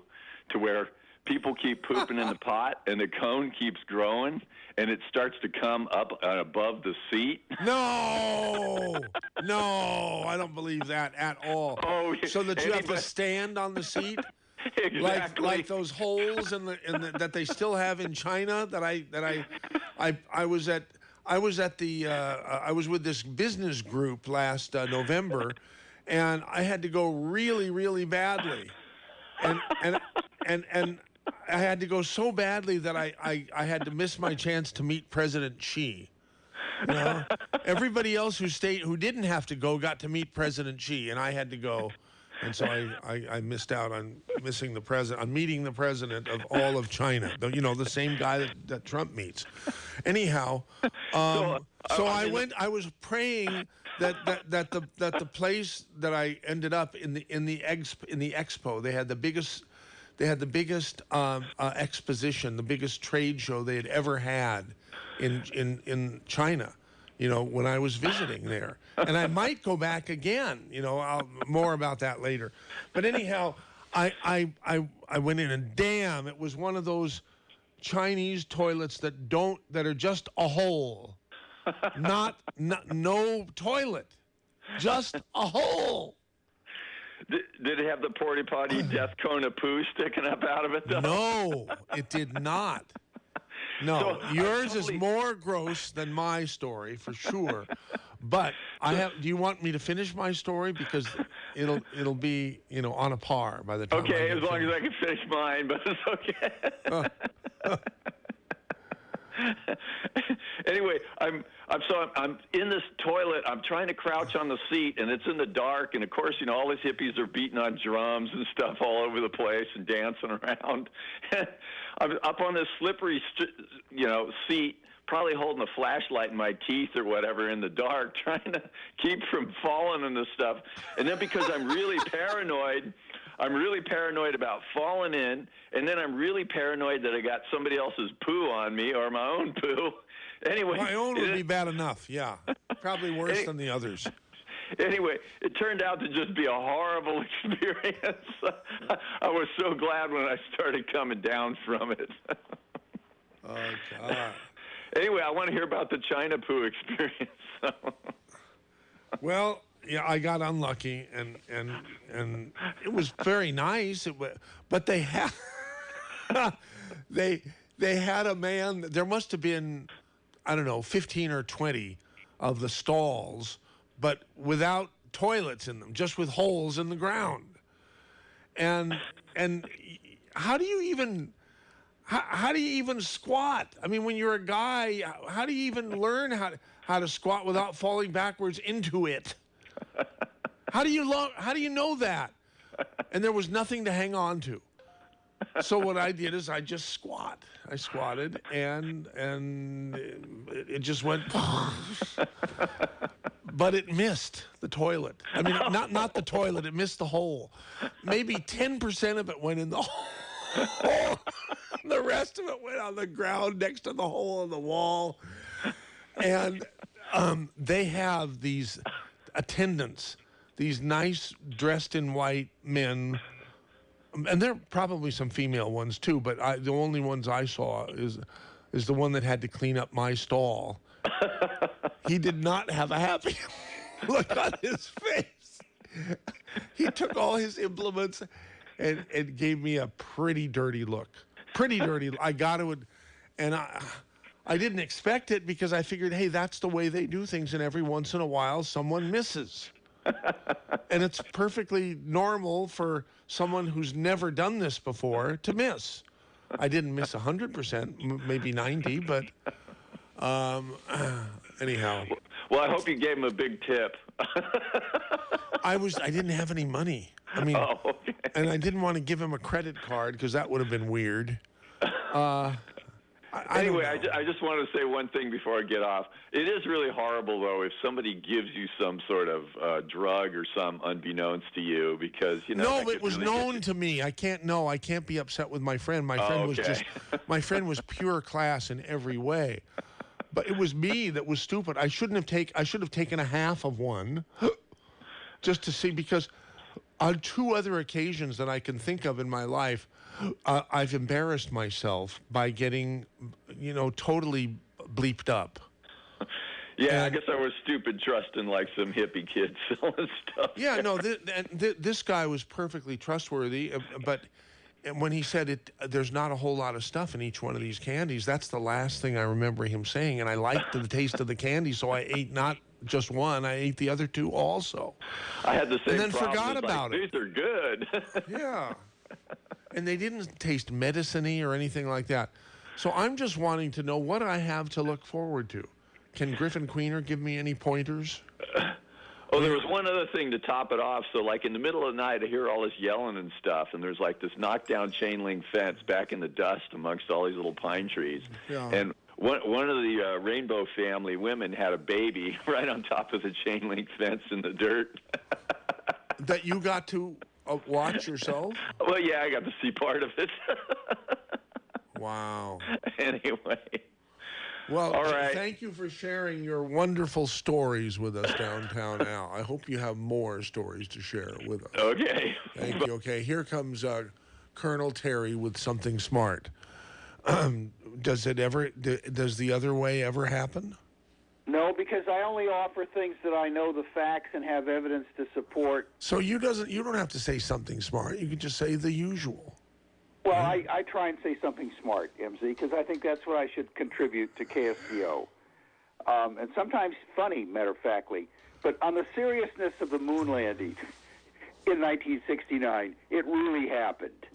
to where people keep pooping in the pot and the cone keeps growing and it starts to come up above the seat. No, I don't believe that at all. Oh, so that you have to stand on the seat. Exactly. Like those holes in the that they still have in China. I was with this business group last November, and I had to go really badly, and I had to go so badly that I had to miss my chance to meet President Xi. You know, everybody else who didn't have to go got to meet President Xi, and I had to go. And so I missed out on meeting the president of all of China. The same guy that Trump meets. Anyhow, so I was praying that the place that I ended up in the expo, they had the biggest exposition, the biggest trade show they had ever had in China. When I was visiting there. And I might go back again, more about that later. But anyhow, I went in, and damn, it was one of those Chinese toilets that are just a hole. No toilet. Just a hole. Did it have the porta potty death cone of poo sticking up out of it, though? No, it did not. No, so yours is more gross than my story for sure. But do you want me to finish my story, because it'll be on a par by the time. Okay, as long as I can finish mine, but it's okay. Anyway, I'm in this toilet. I'm trying to crouch on the seat, and it's in the dark. And of course, all these hippies are beating on drums and stuff all over the place and dancing around. I'm up on this slippery, seat, probably holding a flashlight in my teeth or whatever in the dark, trying to keep from falling and this stuff. And then because I'm really paranoid about falling in, and then I'm really paranoid that I got somebody else's poo on me or my own poo. Anyway, my own would be bad enough. Yeah, probably worse than the others. Anyway, it turned out to just be a horrible experience. I was so glad when I started coming down from it. Oh, God. Anyway, I want to hear about the China poo experience. Well, yeah, I got unlucky, and it was very nice. But they had they had a man. There must have been, I don't know, 15 or 20 of the stalls, but without toilets in them, just with holes in the ground. And how do you even squat? I mean, when you're a guy, how do you even learn how to squat without falling backwards into it? How do you know that? And there was nothing to hang on to. So what I did is I just squat. I squatted, and it just went. But it missed the toilet. I mean, not the toilet. It missed the hole. Maybe 10% of it went in the hole. The rest of it went on the ground next to the hole in the wall. And they have these attendants, these nice dressed in white men, and there are probably some female ones too, but the only ones I saw is the one that had to clean up my stall. He did not have a happy look on his face. He took all his implements and gave me a pretty dirty look. Pretty dirty. I got to, and I didn't expect it because I figured, hey, that's the way they do things, and every once in a while someone misses. And it's perfectly normal for someone who's never done this before to miss. I didn't miss 100%, maybe 90, but anyhow. Well, I hope you gave him a big tip. I didn't have any money. I mean, okay. And I didn't want to give him a credit card because that would have been weird. Anyway, I just want to say one thing before I get off. It is really horrible, though, if somebody gives you some sort of drug or some unbeknownst to you, because No, it was really known to me. I can't be upset with my friend. My friend was my friend was pure class in every way. But it was me that was stupid. I should have taken a half of one, just to see, because on 2 other occasions that I can think of in my life, I've embarrassed myself by getting, totally bleeped up. Yeah, I guess I was stupid trusting like some hippie kids selling stuff. Yeah, no, this guy was perfectly trustworthy, but when he said there's not a whole lot of stuff in each one of these candies, that's the last thing I remember him saying, and I liked the taste of the candy, so I ate not just one, I ate the other 2 also. I had the same and then problem. forgot about it. These are good. Yeah. And they didn't taste medicine-y or anything like that. So I'm just wanting to know what I have to look forward to. Can Griffin Queener give me any pointers? Oh, there was one other thing to top it off. So, like, in the middle of the night, I hear all this yelling and stuff, and there's, like, this knockdown chain link fence back in the dust amongst all these little pine trees. Yeah. And one of the Rainbow family women had a baby right on top of the chain link fence in the dirt. That you got to watch yourself? Well, yeah, I got to see part of it. Wow. Anyway. Well, all right. Thank you for sharing your wonderful stories with us downtown, Al. I hope you have more stories to share with us. Okay. Thank you. Okay, here comes Colonel Terry with something smart. Does the other way ever happen? No, because I only offer things that I know the facts and have evidence to support. So you don't have to say something smart. You can just say the usual. Well, I try and say something smart, MZ, because I think that's what I should contribute to KSCO. And sometimes funny, matter-of-factly. But on the seriousness of the moon landing in 1969, it really happened.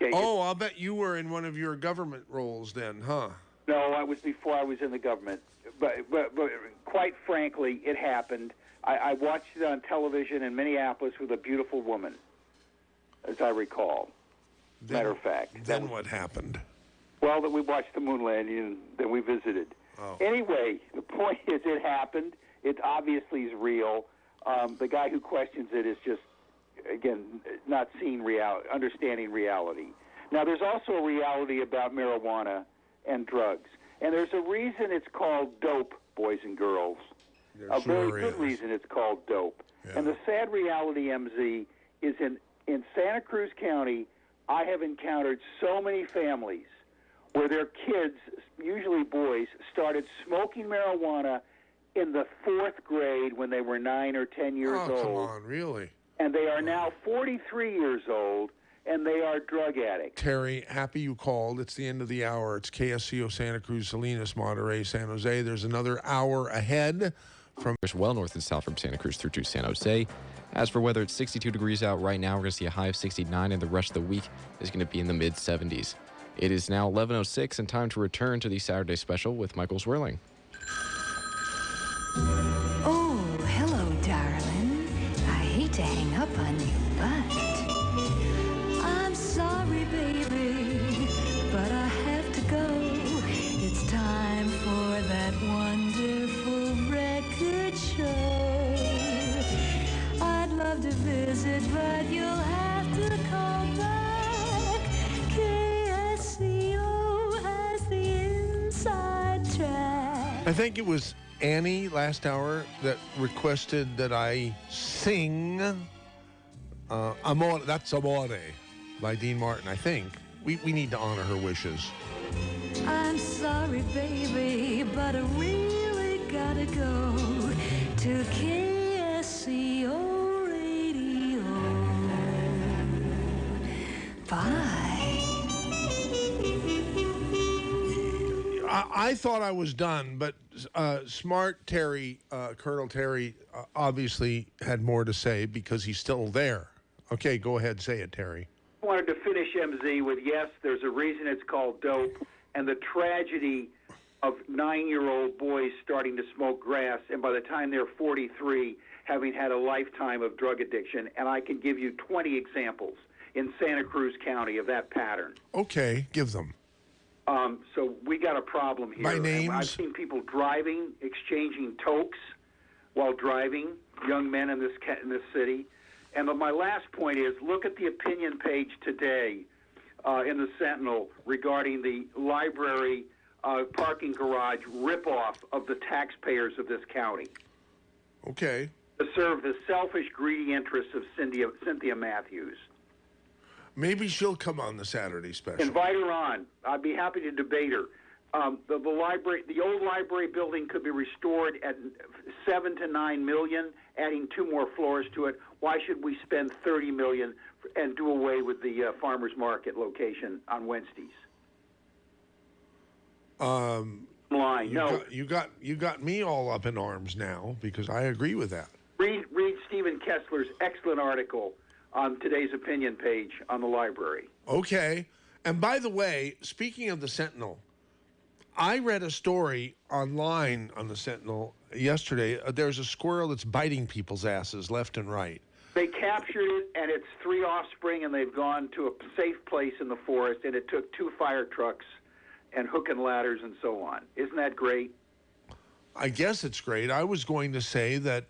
Okay, I'll bet you were in one of your government roles then, huh? No, I was before I was in the government. But quite frankly, it happened. I watched it on television in Minneapolis with a beautiful woman, as I recall. Matter of fact. Then what happened? Well, that we watched the moon landing and then we visited. Oh. Anyway, the point is it happened. It obviously is real. The guy who questions it is just, again, not seeing reality, understanding reality. Now, there's also a reality about marijuana and drugs. And there's a reason it's called dope, boys and girls. A very good reason it's called dope. Yeah. And the sad reality, MZ, is in Santa Cruz County, I have encountered so many families where their kids, usually boys, started smoking marijuana in the 4th grade when they were 9 or 10 years old. Oh, come on, really? And they are now 43 years old, and they are drug addicts. Terry, happy you called. It's the end of the hour. It's KSCO Santa Cruz, Salinas, Monterey, San Jose. There's another hour ahead. Well north and south from Santa Cruz through to San Jose. As for weather, it's 62 degrees out right now. We're going to see a high of 69, and the rest of the week is going to be in the mid-70s. It is now 11:06 and time to return to the Saturday special with Michael Zwerling. Oh, hello, darling. I hate to hang up on you, but I'm sorry, baby. I think it was Annie last hour that requested that I sing Amore, that's Amore by Dean Martin, I think. We need to honor her wishes. I'm sorry, baby, but I really gotta go to KSCO Radio. Bye. I thought I was done, but smart Terry, Colonel Terry, obviously had more to say because he's still there. Okay, go ahead, say it, Terry. I wanted to finish MZ with, yes, there's a reason it's called dope, and the tragedy of 9-year-old boys starting to smoke grass, and by the time they're 43, having had a lifetime of drug addiction. And I can give you 20 examples in Santa Cruz County of that pattern. Okay, give them. So we got a problem here. By names? I've seen people driving, exchanging tokes while driving, young men in this city. And my last point is, look at the opinion page today in the Sentinel regarding the library parking garage ripoff of the taxpayers of this county. Okay. To serve the selfish, greedy interests of Cynthia Matthews. Maybe she'll come on the Saturday special. Invite her on. I'd be happy to debate her. The library, the old library building, could be restored at $7 to $9 million, adding 2 more floors to it. Why should we spend $30 million and do away with the farmers market location on Wednesdays? You got me all up in arms now because I agree with that. Read Stephen Kessler's excellent article on today's opinion page on the library. Okay. And by the way, speaking of the Sentinel, I read a story online on the Sentinel yesterday. There's a squirrel that's biting people's asses left and right. They captured it, and it's 3 offspring, and they've gone to a safe place in the forest, and it took 2 fire trucks and hook and ladders and so on. Isn't that great? I guess it's great. I was going to say that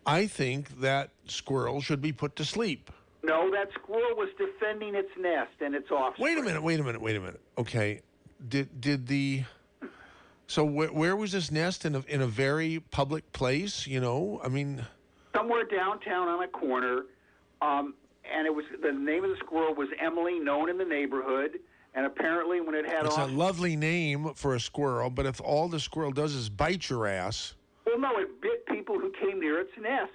I think that squirrel should be put to sleep. No, that squirrel was defending its nest and its offspring. Wait a minute. Okay, so where was this nest in a very public place? You know, I mean, somewhere downtown on a corner, and it was the name of the squirrel was Emily, known in the neighborhood. And apparently, when it had it's a lovely name for a squirrel, but if all the squirrel does is bite your ass. Well, no, it bit people who came near its nest.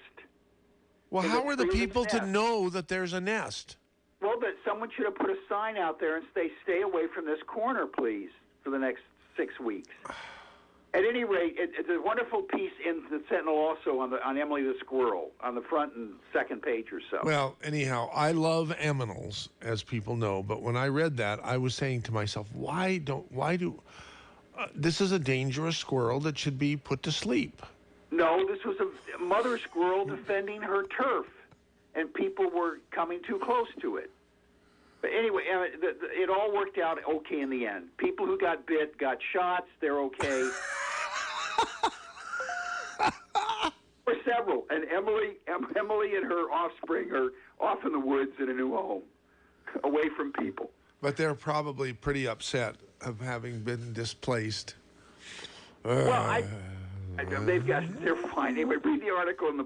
Well, how are the people to know that there's a nest? Well, but someone should have put a sign out there and stay away from this corner, please, for the next 6 weeks. At any rate, it's a wonderful piece in the Sentinel also on Emily the Squirrel on the front and second page or so. Well, anyhow, I love aminals, as people know, but when I read that, I was saying to myself, this is a dangerous squirrel that should be put to sleep. No, this was a mother squirrel defending her turf, and people were coming too close to it. But anyway, it all worked out okay in the end. People who got bit got shots. They're okay. Or several. And Emily and her offspring are off in the woods in a new home, away from people. But they're probably pretty upset of having been displaced. Well, they're fine. Anyway, read the article in the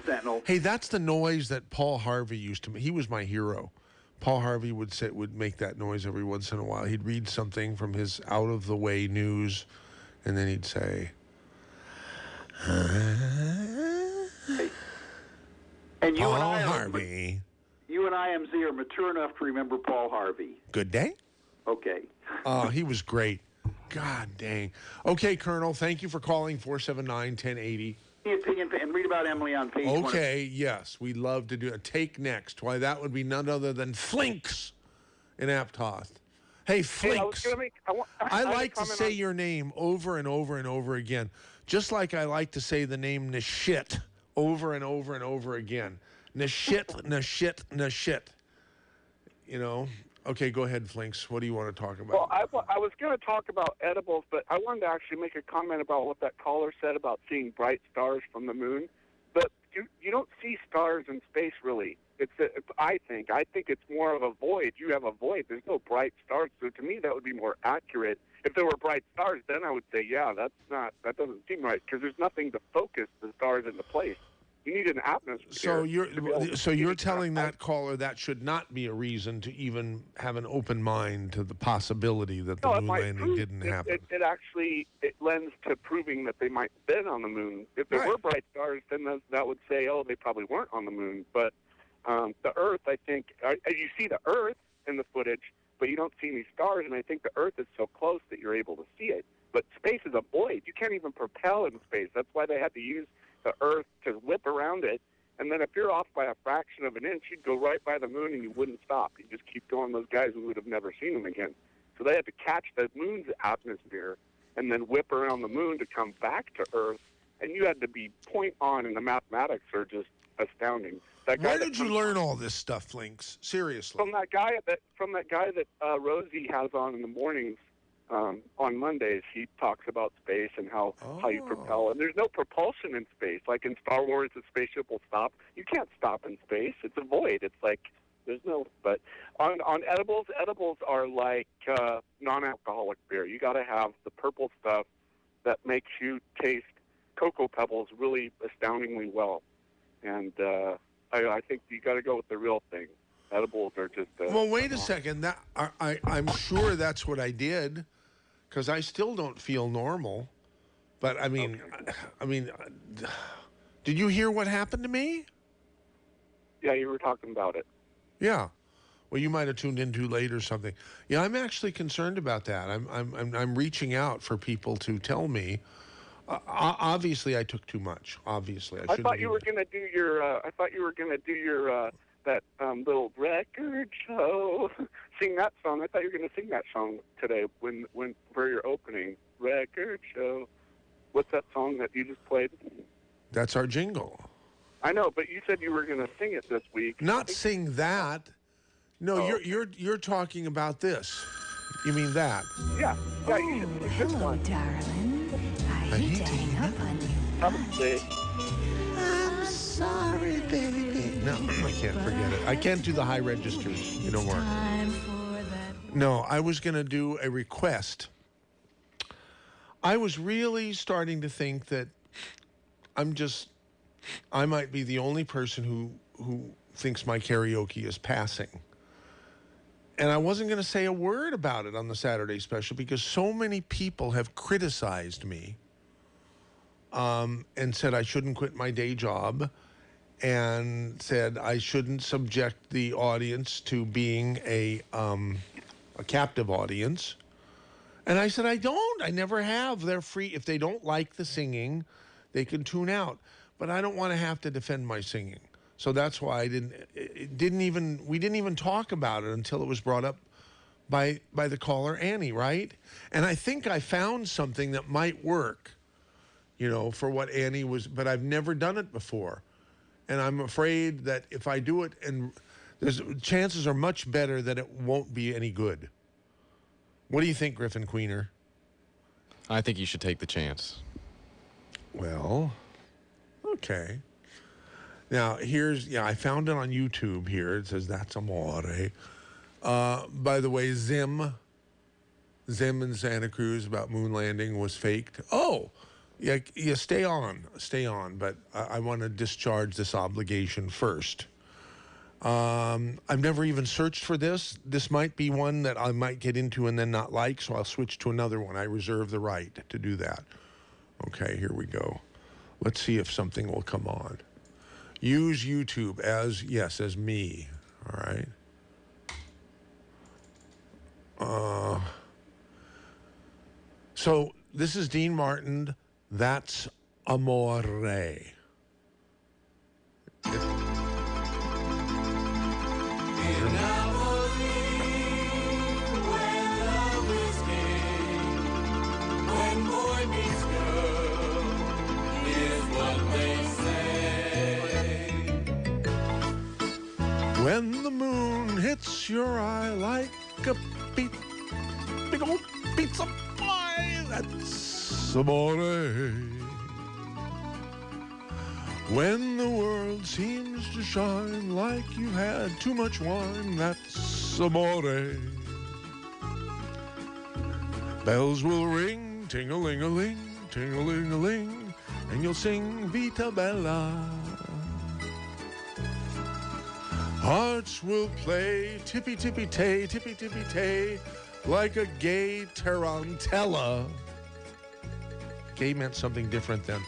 Sentinel. Hey, that's the noise that Paul Harvey used to make. He was my hero. Paul Harvey would make that noise every once in a while. He'd read something from his out of the way news, and then he'd say, hey. And Paul Harvey. You and IMZ are mature enough to remember Paul Harvey. Good day. Okay. Oh, he was great. God dang. Okay, Colonel, thank you for calling 479-1080. The opinion, and read about Emily on page 1. Okay, yes, we'd love to do a take next. Why, that would be none other than Flinks in Aptoth. Hey, Flinks. I like to say your name over and over and over again, just like I like to say the name Nashit over and over and over again. Nashit, Nashit, Nashit. You know? Okay, go ahead, Flinks. What do you want to talk about? Well, I was going to talk about edibles, but I wanted to actually make a comment about what that caller said about seeing bright stars from the moon. But you don't see stars in space, really. I think. I think it's more of a void. You have a void. There's no bright stars. So to me, that would be more accurate. If there were bright stars, then I would say, yeah, that doesn't seem right, because there's nothing to focus the stars into place. You need an atmosphere. So you're telling that caller that should not be a reason to even have an open mind to the possibility that the moon landing didn't happen. It actually lends to proving that they might have been on the moon. If there were bright stars, then that would say, oh, they probably weren't on the moon. But the Earth, I think, you see the Earth in the footage, but you don't see any stars, and I think the Earth is so close that you're able to see it. But space is a void. You can't even propel in space. That's why they had to use the Earth to whip around it, and then if you're off by a fraction of an inch, you'd go right by the moon and you wouldn't stop. You'd just keep going. Those guys would have never seen them again. So they had to catch the moon's atmosphere and then whip around the moon to come back to Earth, and you had to be point on, and the mathematics are just astounding. Where did you learn all this stuff, Lynx? Seriously. From that guy that Rosie has on in the mornings. On Mondays, he talks about space and how you propel. And there's no propulsion in space. Like in Star Wars, the spaceship will stop. You can't stop in space. It's a void. It's like there's no. But on edibles are like non-alcoholic beer. You got to have the purple stuff that makes you taste Cocoa Pebbles really astoundingly well. And I think you got to go with the real thing. Edibles are just. Well, wait a second. I'm sure that's what I did, because I still don't feel normal. But I mean, did you hear what happened to me? Yeah, you were talking about it. Yeah. Well, you might have tuned in too late or something. Yeah, I'm actually concerned about that. I'm reaching out for people to tell me. Obviously, I took too much. Obviously, I thought you were going to do your. That little record show. Sing that song. I thought you were going to sing that song today for your opening record show. What's that song that you just played? That's our jingle. I know, but you said you were going to sing it this week. Not sing that. No, you're talking about this. You mean that? Yeah. Yeah. You should sing this one. Darling, I hate to hang up on you. Probably. I'm sorry, baby. No, I can't forget it. I can't do the high registers. They don't work. No, I was going to do a request. I was really starting to think that I might be the only person who thinks my karaoke is passing. And I wasn't going to say a word about it on the Saturday special because so many people have criticized me and said I shouldn't quit my day job and said I shouldn't subject the audience to being a captive audience. And I said, I never have. They're free. If they don't like the singing, they can tune out. But I don't want to have to defend my singing. So that's why we didn't even talk about it until it was brought up by the caller, Annie, right? And I think I found something that might work, for what Annie was, but I've never done it before. And I'm afraid that if I do it, and chances are much better that it won't be any good. What do you think, Griffin Queener? I think you should take the chance. Well, okay. Now, I found it on YouTube here. It says, that's amore. By the way, Zim in Santa Cruz about moon landing was faked. Oh, yeah, stay on. But I want to discharge this obligation first. I've never even searched for this. This might be one that I might get into and then not like, so I'll switch to another one. I reserve the right to do that. Okay, here we go. Let's see if something will come on. Use YouTube as me. All right. So this is Dean Martin. That's amore. When the moon hits your eye like a big old pizza pie, that's amore. When the world seems to shine like you've had too much wine, that's amore. Bells will ring, ting-a-ling-a-ling, ting-a-ling-a-ling, and you'll sing Vita Bella. Hearts will play tippy-tippy-tay, tippy-tippy-tay, like a gay tarantella. Gay meant something different then.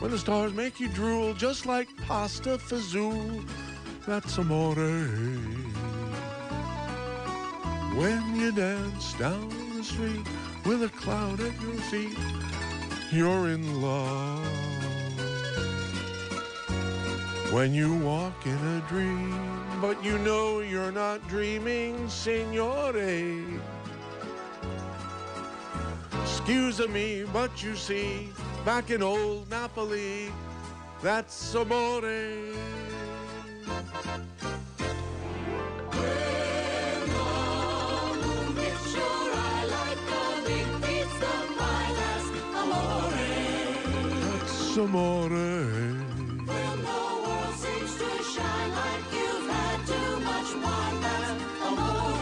When the stars make you drool, just like pasta fazool, that's amore. When you dance down the street with a cloud at your feet, you're in love. When you walk in a dream, but you know you're not dreaming, signore. Excuse me, but you see, back in old Napoli, that's amore. That's amore. When the world seems to shine like you've had too much wine, that's amore.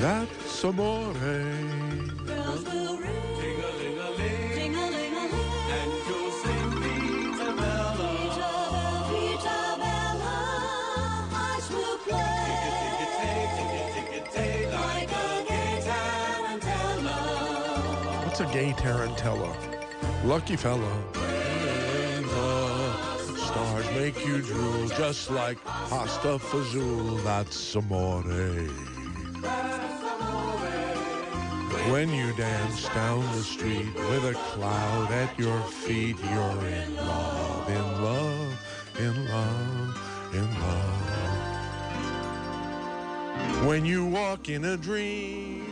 That's amore. Bells will ring, ting-a-ling-a-ling, ting-a-ling-a-ling, and you'll sing Vita Bella. Vita Bella, hearts will play, ticket-ticket-ticket-ticket-tay, like a gay tarantella. What's a gay tarantella? Lucky fella. Stars make you drool, just like pasta fazool. That's amore. When you dance down the street with a cloud at your feet, you're in love, in love, in love, in love. When you walk in a dream,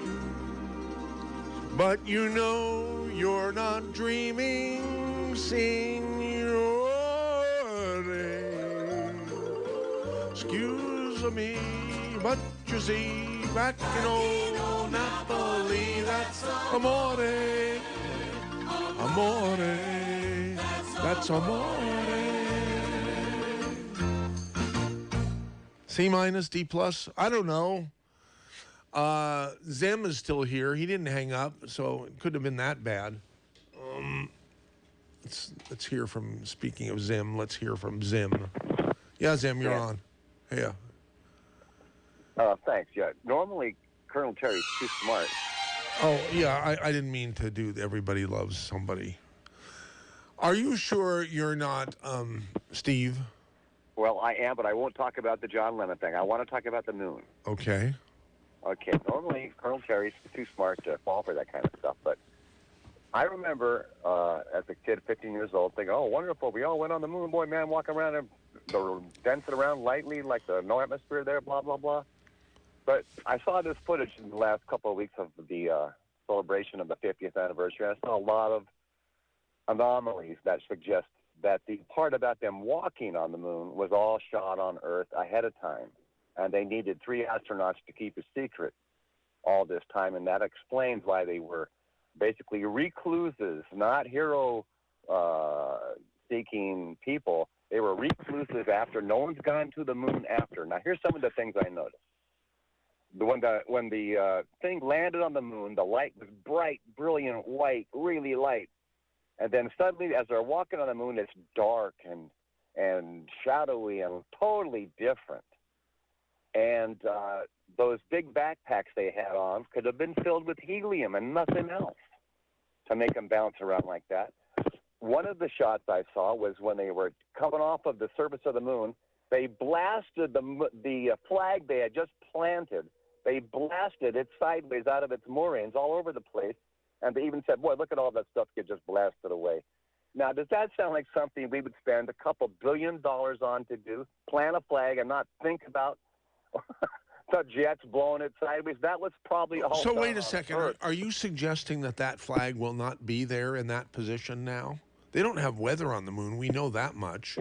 but you know you're not dreaming, signore. Excuse me, but you see, back in old Napoli, that's amore, amore, that's amore. C minus, D plus, I don't know. Zim is still here. He didn't hang up, so it couldn't have been that bad. Let's hear from, speaking of Zim, let's hear from Zim. Yeah, Zim, you're on. Yeah. Thanks. Yeah. Normally, Colonel Terry's too smart. Oh, yeah, I didn't mean to do Everybody Loves Somebody. Are you sure you're not Steve? Well, I am, but I won't talk about the John Lennon thing. I want to talk about the moon. Okay. Okay. Normally, Colonel Terry's too smart to fall for that kind of stuff, but I remember as a kid, 15 years old, thinking, oh, wonderful, we all went on the moon, boy, man, walking around and dancing around lightly like the no atmosphere there, blah, blah, blah. But I saw this footage in the last couple of weeks of the celebration of the 50th anniversary. I saw a lot of anomalies that suggest that the part about them walking on the moon was all shot on Earth ahead of time, and they needed 3 astronauts to keep a secret all this time, and that explains why they were basically recluses, not hero-seeking people. They were recluses after. No one's gone to the moon after. Now, here's some of the things I noticed. When the thing landed on the moon, the light was bright, brilliant, white, really light. And then suddenly, as they're walking on the moon, it's dark and shadowy and totally different. And those big backpacks they had on could have been filled with helium and nothing else to make them bounce around like that. One of the shots I saw was when they were coming off of the surface of the moon, they blasted the flag they had just planted. They blasted it sideways out of its moorings all over the place, and they even said, boy, look at all that stuff get just blasted away. Now, does that sound like something we would spend a couple $1 billion on to do, plant a flag and not think about the jets blowing it sideways? That was probably all. So wait a second. Are you suggesting that flag will not be there in that position now? They don't have weather on the moon. We know that much.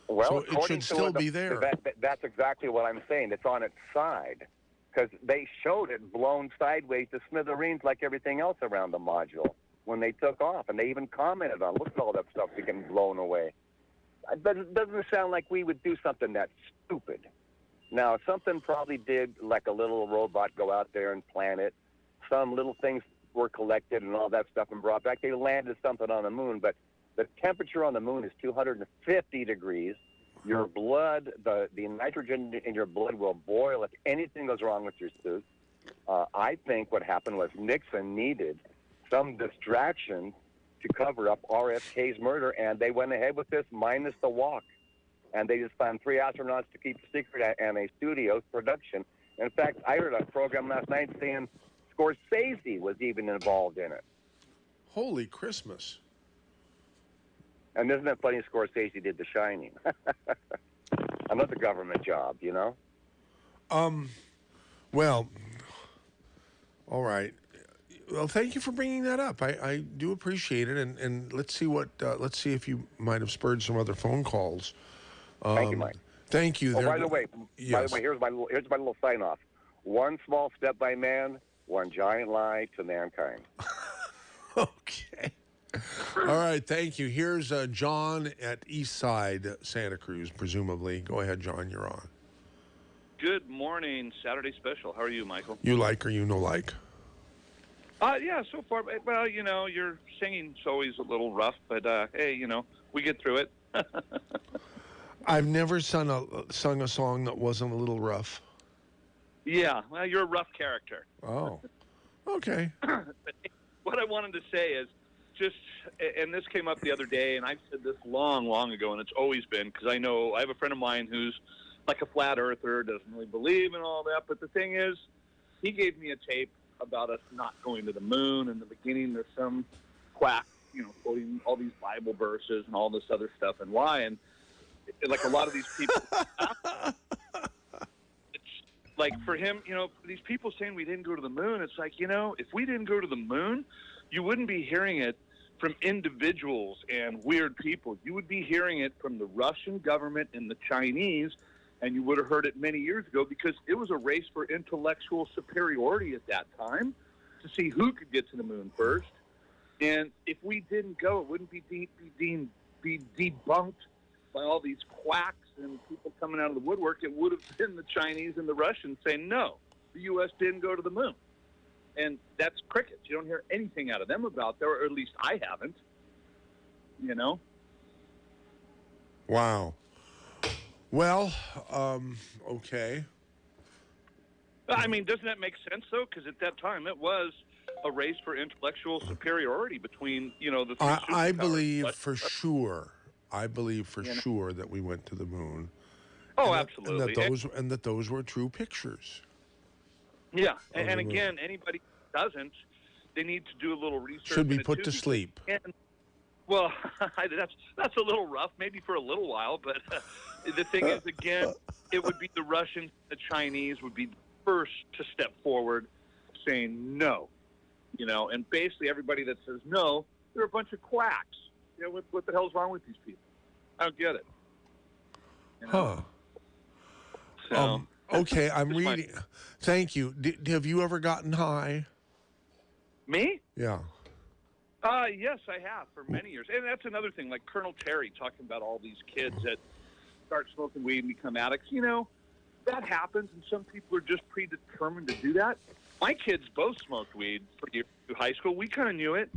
Well, so it should still be there. That's exactly what I'm saying. It's on its side because they showed it blown sideways to smithereens like everything else around the module when they took off. And they even commented on, look at all that stuff getting blown away. But it doesn't sound like we would do something that stupid. Now, something probably did, like a little robot go out there and plant it. Some little things were collected and all that stuff and brought back. They landed something on the moon, but the temperature on the moon is 250 degrees. Your blood, the nitrogen in your blood will boil if anything goes wrong with your suit. I think what happened was Nixon needed some distraction to cover up RFK's murder, and they went ahead with this minus the walk. And they just found 3 astronauts to keep secret and a studio production. In fact, I heard a program last night saying Scorsese was even involved in it. Holy Christmas. And isn't it funny Scorsese did The Shining? Another government job, you know? Well, all right. Well, thank you for bringing that up. I do appreciate it, and let's see let's see if you might have spurred some other phone calls. Thank you, Mike. Thank you. Oh, by the way, yes. here's my little sign off. One small step by man, one giant lie to mankind. Okay. All right, thank you. Here's John at East Side, Santa Cruz, presumably. Go ahead, John, you're on. Good morning, Saturday special. How are you, Michael? You like or you no like? Yeah, so far. Well, you know, your singing's always a little rough, but hey, you know, we get through it. I've never sung a song that wasn't a little rough. Yeah, well, you're a rough character. Oh, okay. But what I wanted to say is just, and this came up the other day, and I've said this long ago, and it's always been, because I know I have a friend of mine who's like a flat earther, doesn't really believe in all that, but the thing is, he gave me a tape about us not going to the moon. In the beginning, there's some quack, you know, quoting all these Bible verses and all this other stuff and why. And like a lot of these people, it's like for him, you know, these people saying we didn't go to the moon. It's like, you know, if we didn't go to the moon, you wouldn't be hearing it from individuals and weird people. You would be hearing it from the Russian government and the Chinese. And you would have heard it many years ago because it was a race for intellectual superiority at that time to see who could get to the moon first. And if we didn't go, it wouldn't be debunked by all these quacks and people coming out of the woodwork. It would have been the Chinese and the Russians saying, no, the U.S. didn't go to the moon. And that's crickets. You don't hear anything out of them about that, or at least I haven't, you know? Wow. Well, okay. I mean, doesn't that make sense, though? Because at that time, it was a race for intellectual superiority between, you know, the three I superpowers. believe for sure. I believe for sure that we went to the moon. Oh, and absolutely. And that those were true pictures. Yeah, and again, anybody who doesn't, they need to do a little research. Should be put to sleep. And, well, that's a little rough, maybe for a little while, but the thing is, again, it would be the Russians, the Chinese would be the first to step forward saying no, you know, and basically everybody that says no, they're a bunch of quacks. You know, what the hell's wrong with these people? I don't get it. You know? Huh. So, okay, I'm reading. Thank you. Have you ever gotten high? Me? Yeah. Yes, I have for many years. And that's another thing, like Colonel Terry talking about all these kids that start smoking weed and become addicts. You know, that happens, and some people are just predetermined to do that. My kids both smoked weed through high school. We kind of knew it.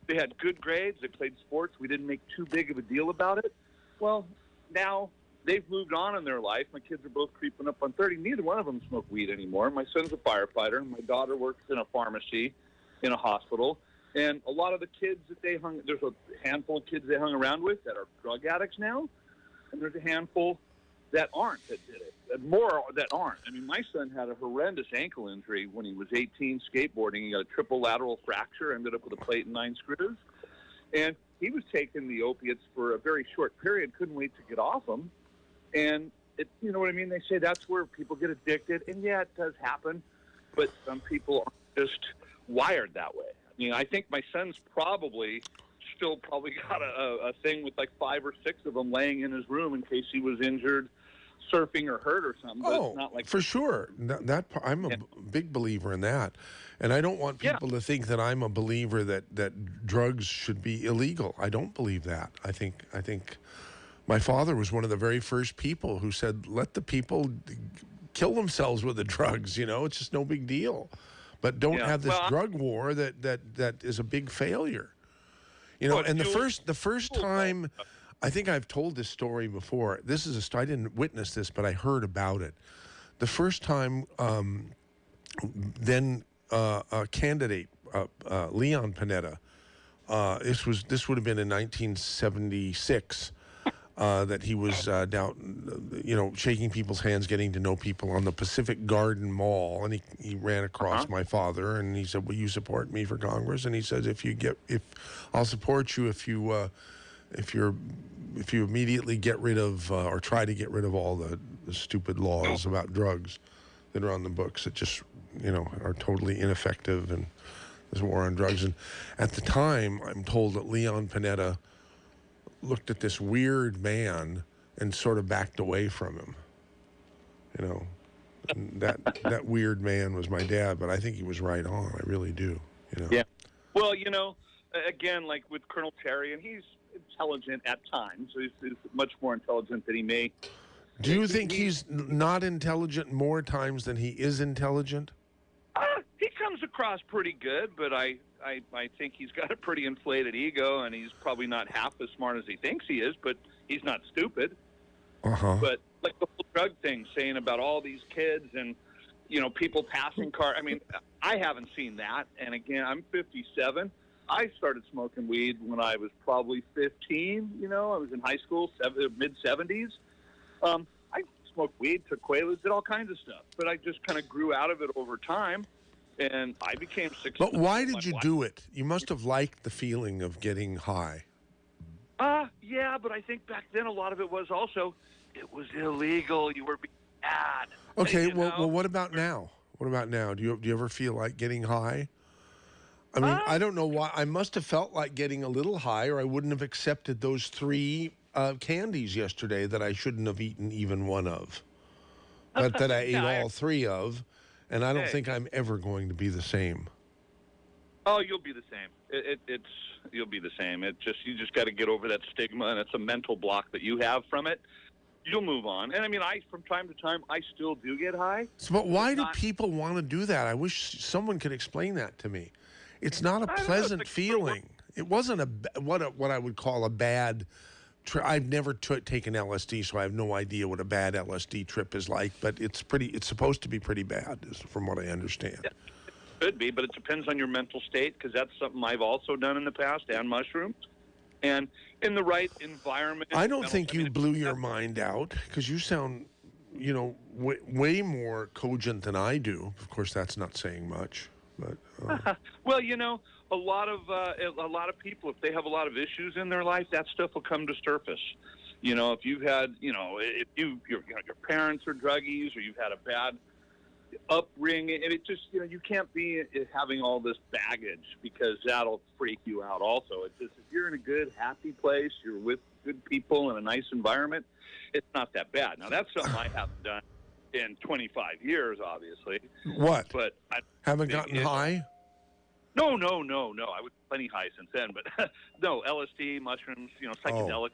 They had good grades. They played sports. We didn't make too big of a deal about it. Well, now they've moved on in their life. My kids are both creeping up on 30. Neither one of them smoke weed anymore. My son's a firefighter, and my daughter works in a pharmacy in a hospital. And a lot of the kids that there's a handful of kids they hung around with that are drug addicts now, and there's a handful that aren't, that did it, and more that aren't. I mean, my son had a horrendous ankle injury when he was 18 skateboarding. He got a triple lateral fracture, ended up with a plate and 9 screws. And he was taking the opiates for a very short period, couldn't wait to get off them. And, you know what I mean? They say that's where people get addicted. And, yeah, it does happen, but some people are just wired that way. I mean, I think my son's probably got a thing with like 5 or 6 of them laying in his room in case he was injured surfing or hurt or something. But it's not like for sure. I'm a big believer in that. And I don't want people to think that I'm a believer that drugs should be illegal. I don't believe that. I think My father was one of the very first people who said, let the people kill themselves with the drugs, it's just no big deal. But don't have this drug war that is a big failure. And the first time, I think I've told this story before. This is I didn't witness this, but I heard about it. The first time, then a candidate, Leon Panetta, this would have been in 1976. That he was down, shaking people's hands, getting to know people on the Pacific Garden Mall, and he ran across my father, and he said, "Will you support me for Congress?" And he said, "If I'll support you if you immediately get rid of or try to get rid of all the stupid laws about drugs that are on the books that just are totally ineffective, and there's a war on drugs." And at the time, I'm told that Leon Panetta looked at this weird man and sort of backed away from him. And that weird man was my dad, but I think he was right on. I really do. Yeah. Well, again, like with Colonel Terry, and he's intelligent at times. So he's much more intelligent than he may. Do you think he's not intelligent more times than he is intelligent? He comes across pretty good, but I think he's got a pretty inflated ego, and he's probably not half as smart as he thinks he is, but he's not stupid. But like the whole drug thing, saying about all these kids and, people passing cars. I mean, I haven't seen that. And again, I'm 57. I started smoking weed when I was probably 15. I was in high school, mid-70s. I smoked weed, took Quaaludes, did all kinds of stuff. But I just kind of grew out of it over time. And I became 60. But why did you do it? You must have liked the feeling of getting high. Yeah, but I think back then a lot of it was also, it was illegal. You were being bad. Okay, well, what about now? What about now? Do you ever feel like getting high? I mean, I don't know why. I must have felt like getting a little high, or I wouldn't have accepted those 3 candies yesterday that I shouldn't have eaten even one of. But that I ate all 3 of. And I don't think I'm ever going to be the same. Oh, you'll be the same. You'll be the same. You just got to get over that stigma, and it's a mental block that you have from it. You'll move on. And I mean, from time to time, I still do get high. But why do people want to do that? I wish someone could explain that to me. It's not a pleasant feeling. It wasn't what I would call a bad. I've never taken LSD, so I have no idea what a bad LSD trip is like. But it's supposed to be pretty bad, from what I understand. Yeah, it could be, but it depends on your mental state, because that's something I've also done in the past, and mushrooms, and in the right environment. I don't think you blew your mind out, because you sound, way more cogent than I do. Of course, that's not saying much, but. Well, a lot of people, if they have a lot of issues in their life, that stuff will come to surface. If you've had, if your parents are druggies, or you've had a bad upbringing, and it just, you can't be having all this baggage, because that'll freak you out also. It's just, if you're in a good, happy place, you're with good people in a nice environment, it's not that bad. Now, that's something I haven't done in 25 years, obviously. What? But I haven't gotten high? No. I was plenty high since then, but no, LSD, mushrooms, psychedelics,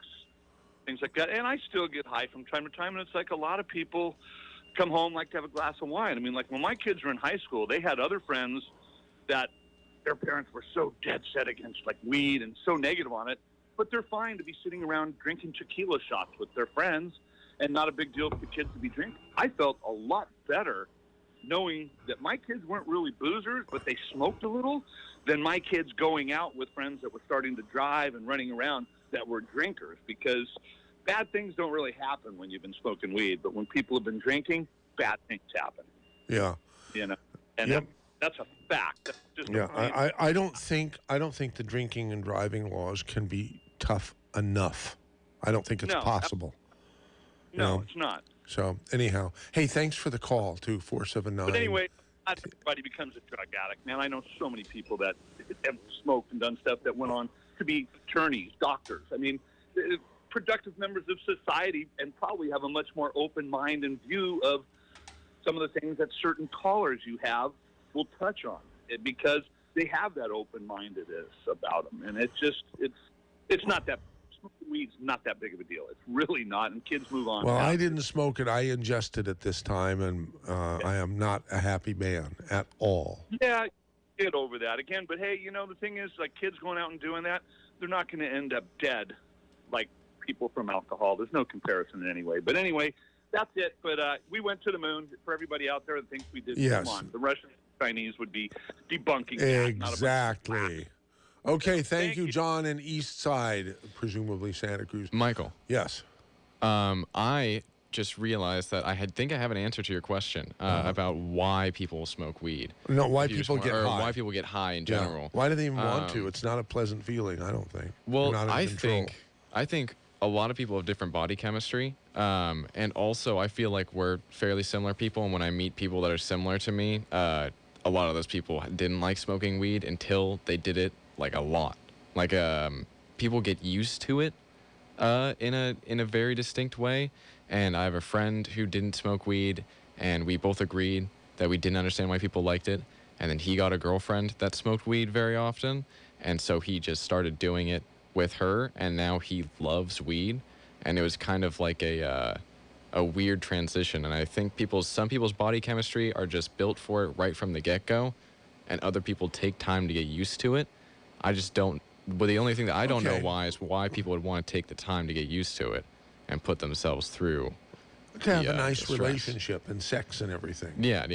things like that. And I still get high from time to time, and it's like a lot of people come home like to have a glass of wine. I mean, like when my kids were in high school, they had other friends that their parents were so dead set against, like weed, and so negative on it, but they're fine to be sitting around drinking tequila shots with their friends, and not a big deal for the kids to be drinking. I felt a lot better knowing that my kids weren't really boozers, but they smoked a little, than my kids going out with friends that were starting to drive and running around that were drinkers, because bad things don't really happen when you've been smoking weed, but when people have been drinking, bad things happen. Yeah. And that's a fact. That's just I don't think the drinking and driving laws can be tough enough. I don't think it's possible. No, it's not. So anyhow, hey, thanks for the call to 479. But anyway, not everybody becomes a drug addict, man. I know so many people that have smoked and done stuff that went on to be attorneys, doctors. I mean, productive members of society, and probably have a much more open mind and view of some of the things that certain callers you have will touch on, because they have that open-mindedness about them. And it's not that smoking weed's not that big of a deal. It's really not, and kids move on. Well, fast. I didn't smoke it. I ingested it this time, and I am not a happy man at all. Yeah, get over that again. But hey, the thing is, like kids going out and doing that, they're not going to end up dead like people from alcohol. There's no comparison in any way. But anyway, that's it. But we went to the moon. For everybody out there that thinks we did, Yes. come on. The Russians and Chinese would be debunking that. Not a bunch of Exactly. Okay, thank you, John, in East Side, presumably Santa Cruz. Michael. Yes. I just realized that I think I have an answer to your question about why people smoke weed. No, why If you just people get or high. why people get high in Yeah. general. Why do they even want to? It's not a pleasant feeling, I don't think. Well, You're not in control. I think a lot of people have different body chemistry, and also I feel like we're fairly similar people. And when I meet people that are similar to me, a lot of those people didn't like smoking weed until they did it like a lot. Like people get used to it in a very distinct way. And I have a friend who didn't smoke weed, and we both agreed that we didn't understand why people liked it. And then he got a girlfriend that smoked weed very often, and so he just started doing it with her, and now he loves weed. And it was kind of like a weird transition. And I think some people's body chemistry are just built for it right from the get-go, and other people take time to get used to it. I just don't. But the only thing that I don't know why is why people would want to take the time to get used to it and put themselves through To have a the nice stress. relationship and sex and everything. Yeah.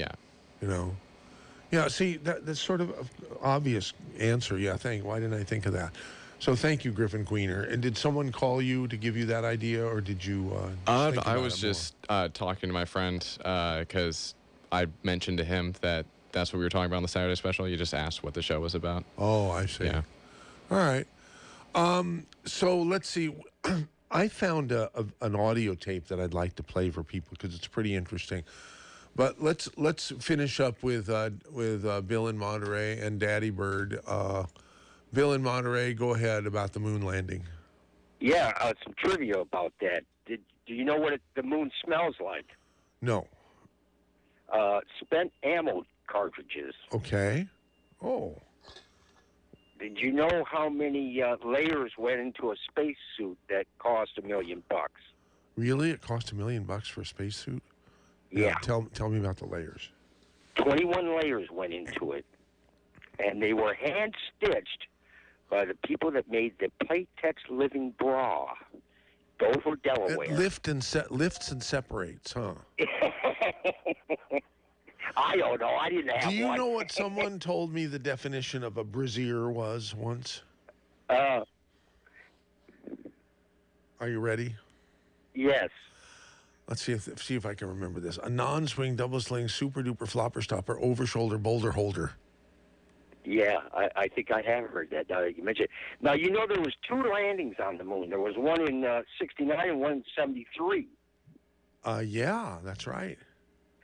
Yeah, see, that's sort of an obvious answer. Yeah, why didn't I think of that? So thank you, Griffin Queener. And did someone call you to give you that idea, or did you think I about was it more? just talking to my friend because I mentioned to him that that's what we were talking about on the Saturday special. You just asked what the show was about. Oh, I see. Yeah. All right. So let's see. I found an audio tape that I'd like to play for people because it's pretty interesting. But let's finish up with Bill in Monterey and Daddy Bird. Bill in Monterey, go ahead about the moon landing. Yeah, some trivia about that. Do you know what the moon smells like? No. Spent ammo cartridges. Okay. Oh. Did you know how many layers went into a spacesuit that cost $1 million? Really? It cost $1 million for a spacesuit? Yeah. Tell me about the layers. 21 layers went into it, and they were hand stitched by the people that made the Playtex Living Bra, Dover, Delaware. It lifts and separates, huh? I don't know. I didn't have one. Do you know what someone told me the definition of a brassiere was once? Uh, Are you ready? Yes. Let's see if I can remember this. A non-swing, double-sling, super-duper flopper stopper, over-shoulder boulder holder. Yeah, I think I have heard that now that you mentioned it. Now, you know there was 2 landings on the moon. There was one in 69 and one in 73. Yeah, that's right.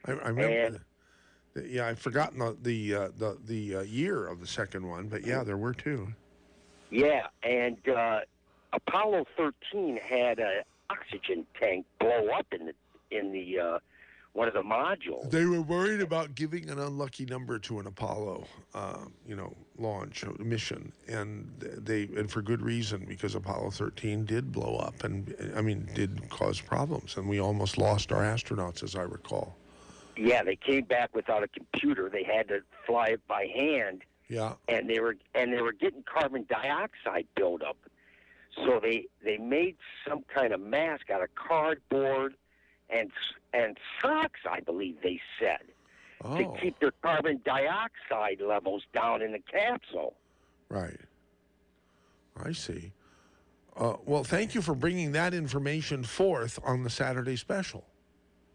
I remember. Yeah, I've forgotten the year of the second one, but yeah, there were 2. Yeah, and Apollo 13 had an oxygen tank blow up in the one of the modules. They were worried about giving an unlucky number to an Apollo, launch mission, and for good reason, because Apollo 13 did blow up and did cause problems, and we almost lost our astronauts, as I recall. Yeah, they came back without a computer. They had to fly it by hand. Yeah. And they were getting carbon dioxide buildup. So they made some kind of mask out of cardboard and socks, I believe they said, to keep their carbon dioxide levels down in the capsule. Right. I see. Well, thank you for bringing that information forth on the Saturday special.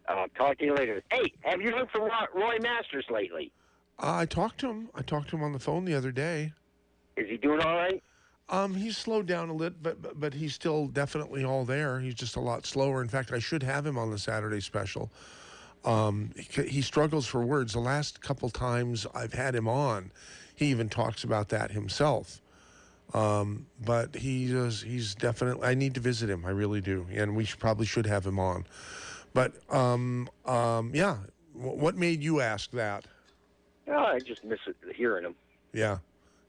I'll talk to you later. Hey, have you heard from Roy Masters lately? I talked to him. I talked to him on the phone the other day. Is he doing all right? He's slowed down a little, but he's still definitely all there. He's just a lot slower. In fact, I should have him on the Saturday special. He struggles for words. The last couple times I've had him on, he even talks about that himself. But he's definitely. I need to visit him. I really do, and we probably should have him on. But yeah. What made you ask that? Oh, I just miss hearing him. Yeah.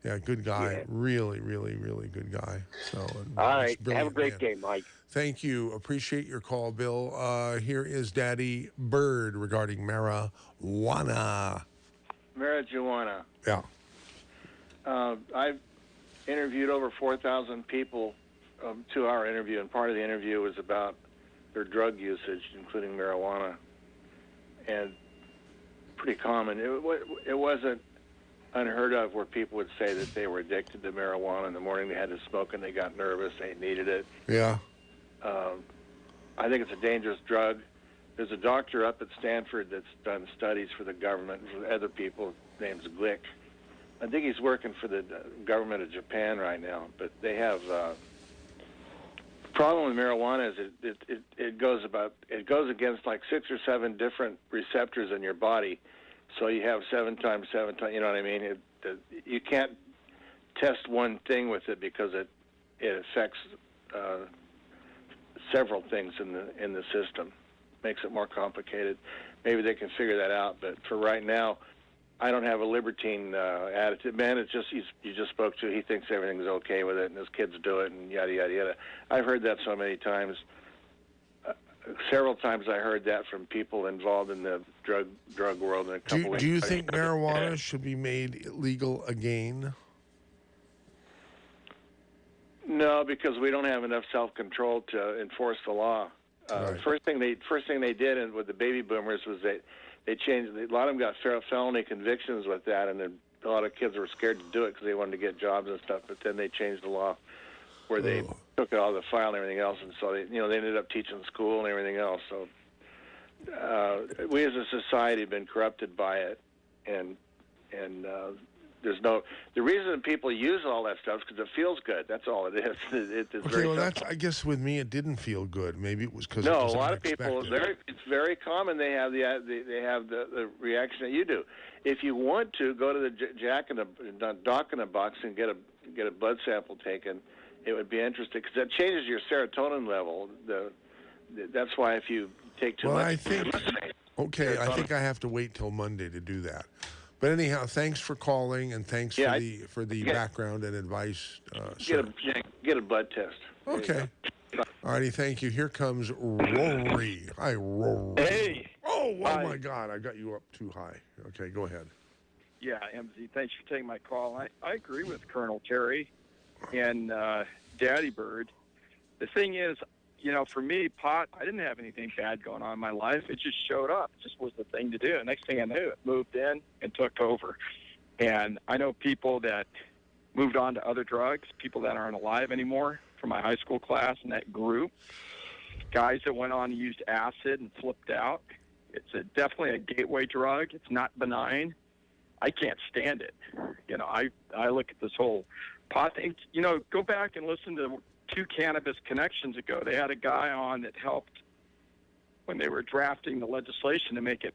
Yeah, good guy. Really, really, really good guy. So, All right. Have a brilliant great man. day, Mike. Thank you. Appreciate your call, Bill. Here is Daddy Bird regarding marijuana. Marijuana. Yeah. I've interviewed over 4,000 people, 2-hour interview, and part of the interview was about their drug usage, including marijuana, and pretty common. It wasn't unheard of where people would say that they were addicted to marijuana. In the morning they had to smoke and they got nervous, they needed it. Yeah. I think it's a dangerous drug. There's a doctor up at Stanford that's done studies for the government and for other people. His name's Glick. I think he's working for the government of Japan right now. But they have the problem with marijuana is it goes against like 6 or 7 different receptors in your body. So you have 7 times 7 times. You know what I mean? You can't test one thing with it because it affects several things in the system. Makes it more complicated. Maybe they can figure that out, but for right now, I don't have a libertine attitude. Man, it's just you just spoke to. He thinks everything's okay with it, and his kids do it, and yada yada yada. I've heard that so many times. Several times I heard that from people involved in the drug world. And a couple Do you think marijuana should be made illegal again? No, because we don't have enough self-control to enforce the law. Right. First thing they did, and with the baby boomers, was they changed. A lot of them got felony convictions with that, and then a lot of kids were scared to do it because they wanted to get jobs and stuff. But then they changed the law where they took all the file and everything else, and so they ended up teaching school and everything else. So we as a society have been corrupted by it, and the reason people use all that stuff is because it feels good. That's all it is. Okay, well, I guess with me it didn't feel good. Maybe it was because a lot of people. It's very common. They have the reaction that you do. If you want to go to the doc in a box and get a blood sample taken, it would be interesting because that changes your serotonin level. That's why if you take too much. I think I have to wait till Monday to do that. But anyhow, thanks for calling and thanks for the background and advice. Get a blood test. Okay. All righty, thank you. Here comes Rory. Hi, Rory. Hey. Oh my God, I got you up too high. Okay, go ahead. Yeah, MZ, thanks for taking my call. I agree with Colonel Terry and Daddy Bird. The thing is, for me, pot, I didn't have anything bad going on in my life. It just showed up. It just was the thing to do. And next thing I knew, it moved in and took over. And I know people that moved on to other drugs, people that aren't alive anymore from my high school class and that group, guys that went on and used acid and flipped out. It's definitely a gateway drug. It's not benign. I can't stand it. I look at this whole pot thing. Go back and listen to 2 Cannabis Connections ago. They had a guy on that helped when they were drafting the legislation to make it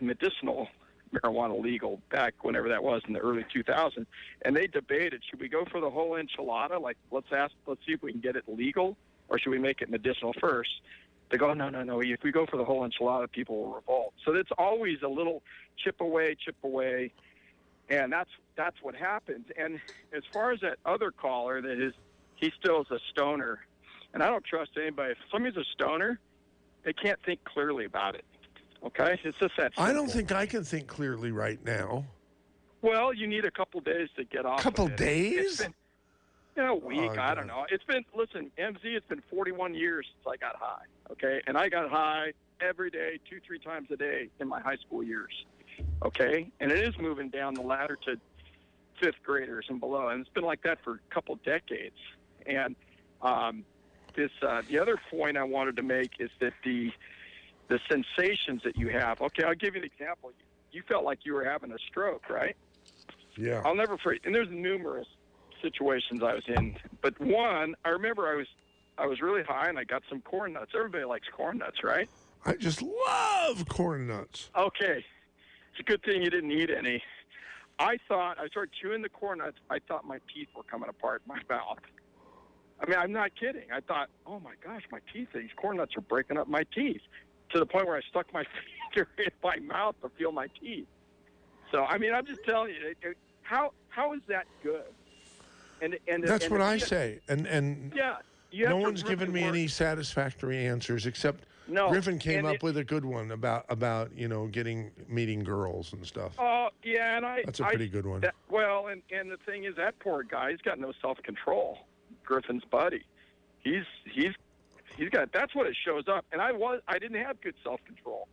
medicinal marijuana legal back whenever that was in the early 2000s. And they debated, should we go for the whole enchilada? Like, let's see if we can get it legal, or should we make it medicinal first? They go, no. If we go for the whole enchilada, people will revolt. So it's always a little chip away. And that's what happens. And as far as that other caller he still is a stoner. And I don't trust anybody. If somebody's a stoner, they can't think clearly about it. Okay? It's just that simple. I don't think I can think clearly right now. Well, you need a couple days to get off Couple of it. days? It's been a week. Oh, I don't know. Listen, MZ, it's been 41 years since I got high. Okay? And I got high every day, 2-3 times a day in my high school years. Okay? And it is moving down the ladder to 5th graders and below. And it's been like that for a couple decades. And the other point I wanted to make is that the sensations that you have. Okay, I'll give you an example. You felt like you were having a stroke, right? Yeah. I'll never forget. And there's numerous situations I was in, but one, I remember I was really high and I got some corn nuts. Everybody likes corn nuts, right? I just love corn nuts. Okay, it's a good thing you didn't eat any. I started chewing the corn nuts. I thought my teeth were coming apart in my mouth. I mean, I'm not kidding. I thought, oh my gosh, my teeth, these corn nuts are breaking up my teeth, to the point where I stuck my finger in my mouth to feel my teeth. So, I mean, I'm just telling you, how is that good? And That's what I you- say. And Yeah, you no have to one's given really me work. any satisfactory answers except No, Griffin came and up with a good one about meeting girls and stuff. Oh yeah, and That's a pretty good one. And the thing is, that poor guy, he's got no self-control. Griffin's buddy, he's got. That's what it shows up. And I didn't have good self-control.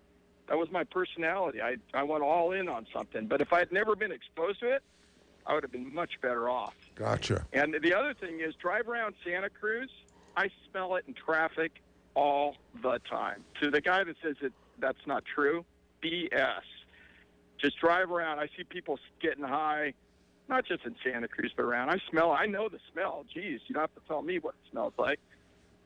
That was my personality. I went all in on something. But if I had never been exposed to it, I would have been much better off. Gotcha. And the other thing is, drive around Santa Cruz, I smell it in traffic all the time. To the guy that says that's not true, BS. Just drive around. I see people getting high, not just in Santa Cruz, but around. I know the smell. Geez, you don't have to tell me what it smells like.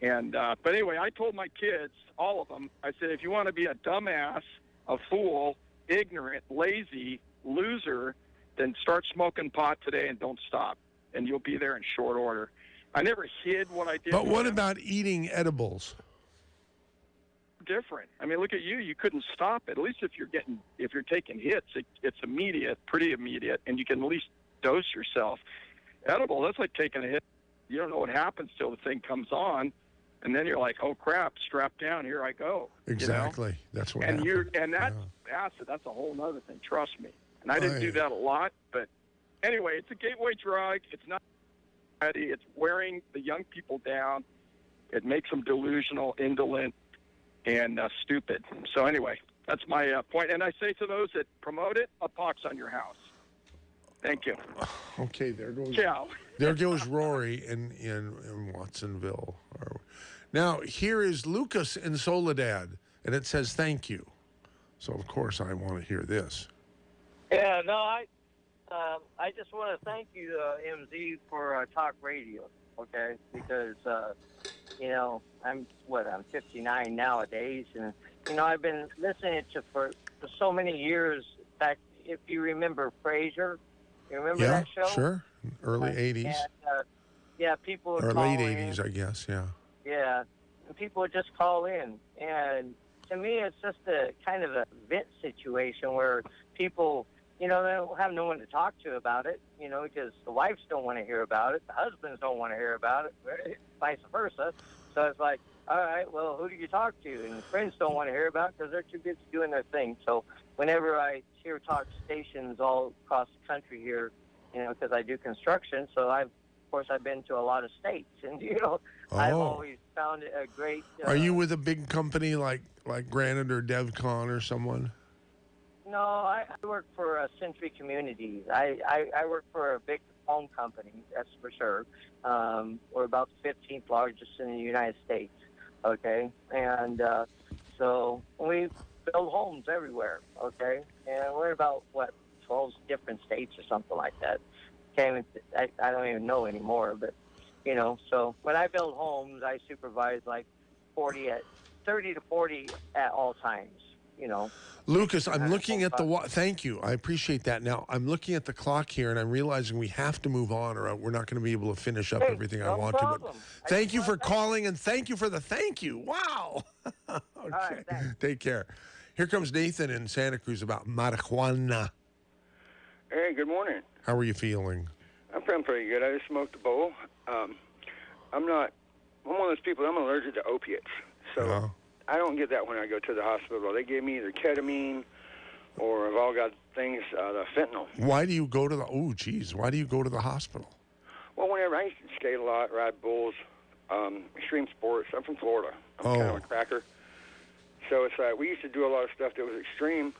And but anyway, I told my kids, all of them, I said, if you want to be a dumbass, a fool, ignorant, lazy, loser, then start smoking pot today and don't stop. And you'll be there in short order. I never hid what I did. But what about eating edibles? Different. I mean, look at you. You couldn't stop it. At least if you're taking hits, it's immediate, pretty immediate, and you can at least dose yourself. Edible, that's like taking a hit. You don't know what happens till the thing comes on, and then you're like, oh crap, strap down, here I go. Exactly. You know? That's what And happened. that's acid. That's a whole other thing. Trust me. And I didn't do that a lot, but anyway, it's a gateway drug. It's not. It's wearing the young people down. It makes them delusional, indolent, and stupid. So anyway, that's my point. And I say to those that promote it, a pox on your house. Thank you. Okay, there goes. Ciao. There goes Rory in Watsonville. Now here is Lucas in Soledad, and it says thank you. So of course I want to hear this. Yeah, no, I just want to thank you, MZ, for talk radio. Okay, because I'm 59 nowadays, and I've been listening to for so many years. In fact, if you remember Frasier, you remember that show? Sure. Early 80s. And, people would Or call late in. 80s, I guess, yeah. Yeah, and people would just call in, and to me, it's just a kind of a vent situation where people, they don't have no one to talk to about it, because the wives don't want to hear about it, the husbands don't want to hear about it, vice versa. So it's like, all right, well, who do you talk to? And friends don't want to hear about it because they're too busy doing their thing. So whenever I hear talk stations all across the country here, because I do construction, so I've been to a lot of states, and I've always found it a great. Are you with a big company like Granite or DevCon or someone? No, I work for Century Communities. I work for a big home company, that's for sure. We're about the 15th largest in the United States. Okay, and so we build homes everywhere. Okay, and we're in about 12 different states or something like that. I don't even know anymore, but so when I build homes, I supervise like 30 to 40 at all times. Lucas, I'm looking at the thank you. I appreciate that. Now, I'm looking at the clock here, and I'm realizing we have to move on, or we're not going to be able to finish up everything I want to. But thank you for calling, and thank you for the thank you. Wow. Okay. Take care. Here comes Nathan in Santa Cruz about marijuana. Hey, good morning. How are you feeling? I'm feeling pretty good. I just smoked a bowl. I'm one of those people, I'm allergic to opiates. So I don't get that when I go to the hospital. They give me either ketamine or I've all got things, the fentanyl. Why do you go to why do you go to the hospital? Well, whenever I used to skate a lot, ride bulls, extreme sports. I'm from Florida. I'm kind of a cracker. So it's like we used to do a lot of stuff that was extreme.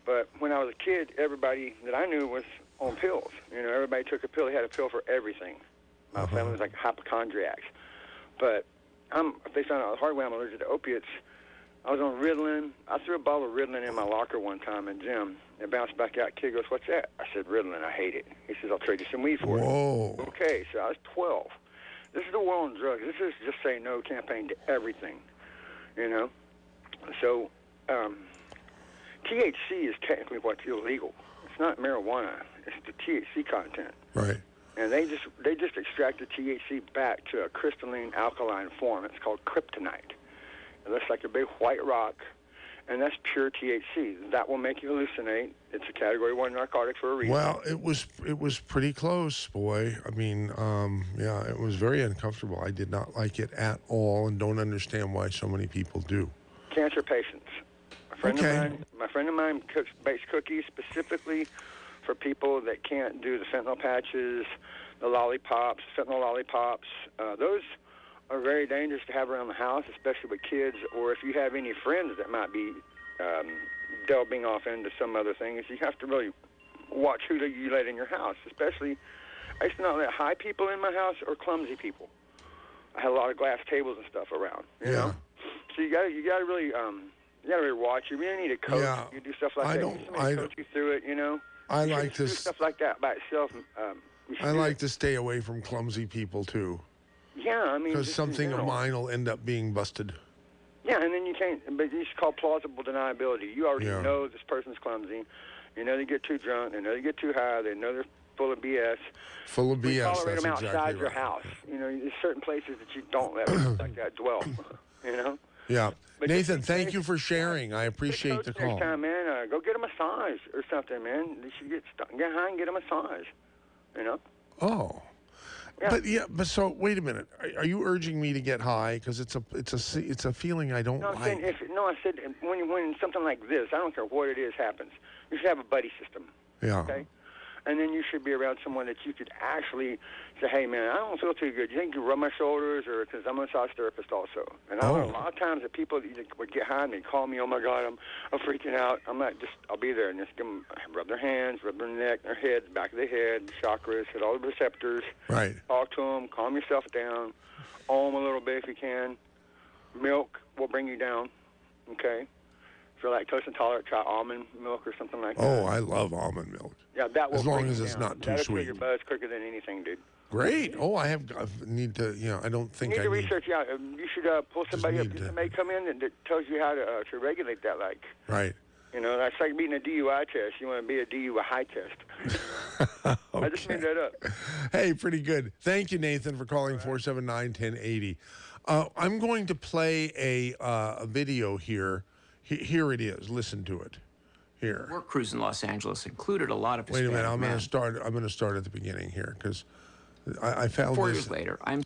But when I was a kid, everybody that I knew was on pills. Everybody took a pill. They had a pill for everything. My family was like hypochondriacs. But if they found out the hard way I'm allergic to opiates, I was on Ritalin. I threw a bottle of Ritalin in my locker one time in gym. It bounced back out. Kid goes, "What's that?" I said, "Ritalin. I hate it." He says, "I'll trade you some weed for it." Okay, so I was 12. This is the war on drugs. This is just say no campaign to everything. So THC is technically what's illegal. It's not marijuana. It's the THC content. Right. And they just extract the THC back to a crystalline alkaline form. It's called kryptonite. It looks like a big white rock, and that's pure THC. That will make you hallucinate. It's a Category 1 narcotic for a reason. Well, it was pretty close, boy. I mean, yeah, it was very uncomfortable. I did not like it at all, and don't understand why so many people do. Cancer patients. My friend of mine bakes cookies specifically for people that can't do the fentanyl patches, the lollipops, fentanyl lollipops. Those are very dangerous to have around the house, especially with kids, or if you have any friends that might be delving off into some other things. You have to really watch who you let in your house, especially. I used to not let high people in my house or clumsy people. I had a lot of glass tables and stuff around. You know? So you gotta really watch. You really need a coach. Yeah. You do stuff like that. Somebody coach you through it. You know. I like to do stuff like that by itself. I like to stay away from clumsy people too. Yeah, I mean, because just something in of general. mine will end up being busted. Yeah, and then you can't. But it's called plausible deniability. You already know this person's clumsy. You know they get too drunk. They know they get too high. They know they're full of BS. Full of BS. Tolerate That's them outside exactly your right. house. You know, there's certain places that you don't let people like that dwell. You know. Yeah. But Nathan, thank you for sharing. I appreciate the call. Next time, man, go get a massage or something, man. You should get high and get a massage. You know. Oh. Yeah. But so wait a minute. Are you urging me to get high? Because it's a feeling I don't No, I'm like. saying I said when something like this, I don't care what it is, happens, you should have a buddy system. Yeah. Okay. And then you should be around someone that you could actually say, hey, man, I don't feel too good. You think you rub my shoulders? Or because I'm a massage therapist also. And I know a lot of times that people would get high and they call me, oh, my God, I'm freaking out. I'm not I'll be there and just give them, rub their hands, rub their neck, their head, back of the head, chakras, hit all the receptors. Right. Talk to them, calm yourself down, ohm a little bit if you can. Milk will bring you down, okay? If you're lactose intolerant, try almond milk or something like that. Oh, I love almond milk. Yeah, that will As long bring as you it's down. not too That'll sweet. clear your buzz quicker than anything, dude. Great. Oh, I need to. I don't think You need I to need. research out. You should pull somebody up. Somebody come in that tells you how to regulate that. Like, Right. you know, that's like being a DUI test. You want to be a DUI test. I just made that up. Hey, pretty good. Thank you, Nathan, for calling 479-1080. I'm going to play a video here. Here it is. Listen to it. Here. Work crews in Los Angeles included a lot of Wait a Hispanic minute. I'm men. going to start at the beginning here because I found 4 this. years later, I'm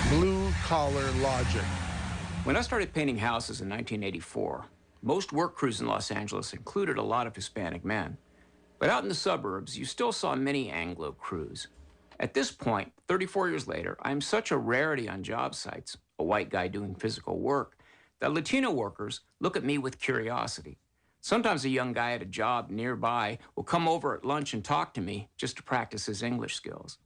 Blue Collar Logic. When I started painting houses in 1984, most work crews in Los Angeles included a lot of Hispanic men. But out in the suburbs, you still saw many Anglo crews. At this point, 34 years later, I'm such a rarity on job sites, a white guy doing physical work, that Latino workers look at me with curiosity. Sometimes a young guy at a job nearby will come over at lunch and talk to me just to practice his English skills.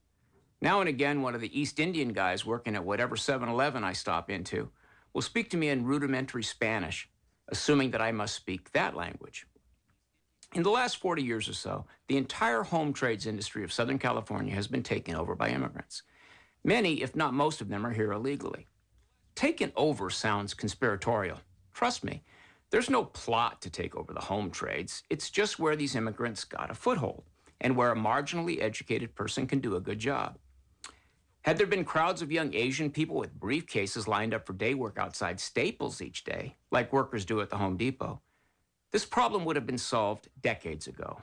Now and again, one of the East Indian guys working at whatever 7-Eleven I stop into will speak to me in rudimentary Spanish, assuming that I must speak that language. In the last 40 years or so, the entire home trades industry of Southern California has been taken over by immigrants. Many, if not most of them, are here illegally. Taken over sounds conspiratorial. Trust me, there's no plot to take over the home trades. It's just where these immigrants got a foothold and where a marginally educated person can do a good job. Had there been crowds of young Asian people with briefcases lined up for day work outside Staples each day, like workers do at the Home Depot, this problem would have been solved decades ago.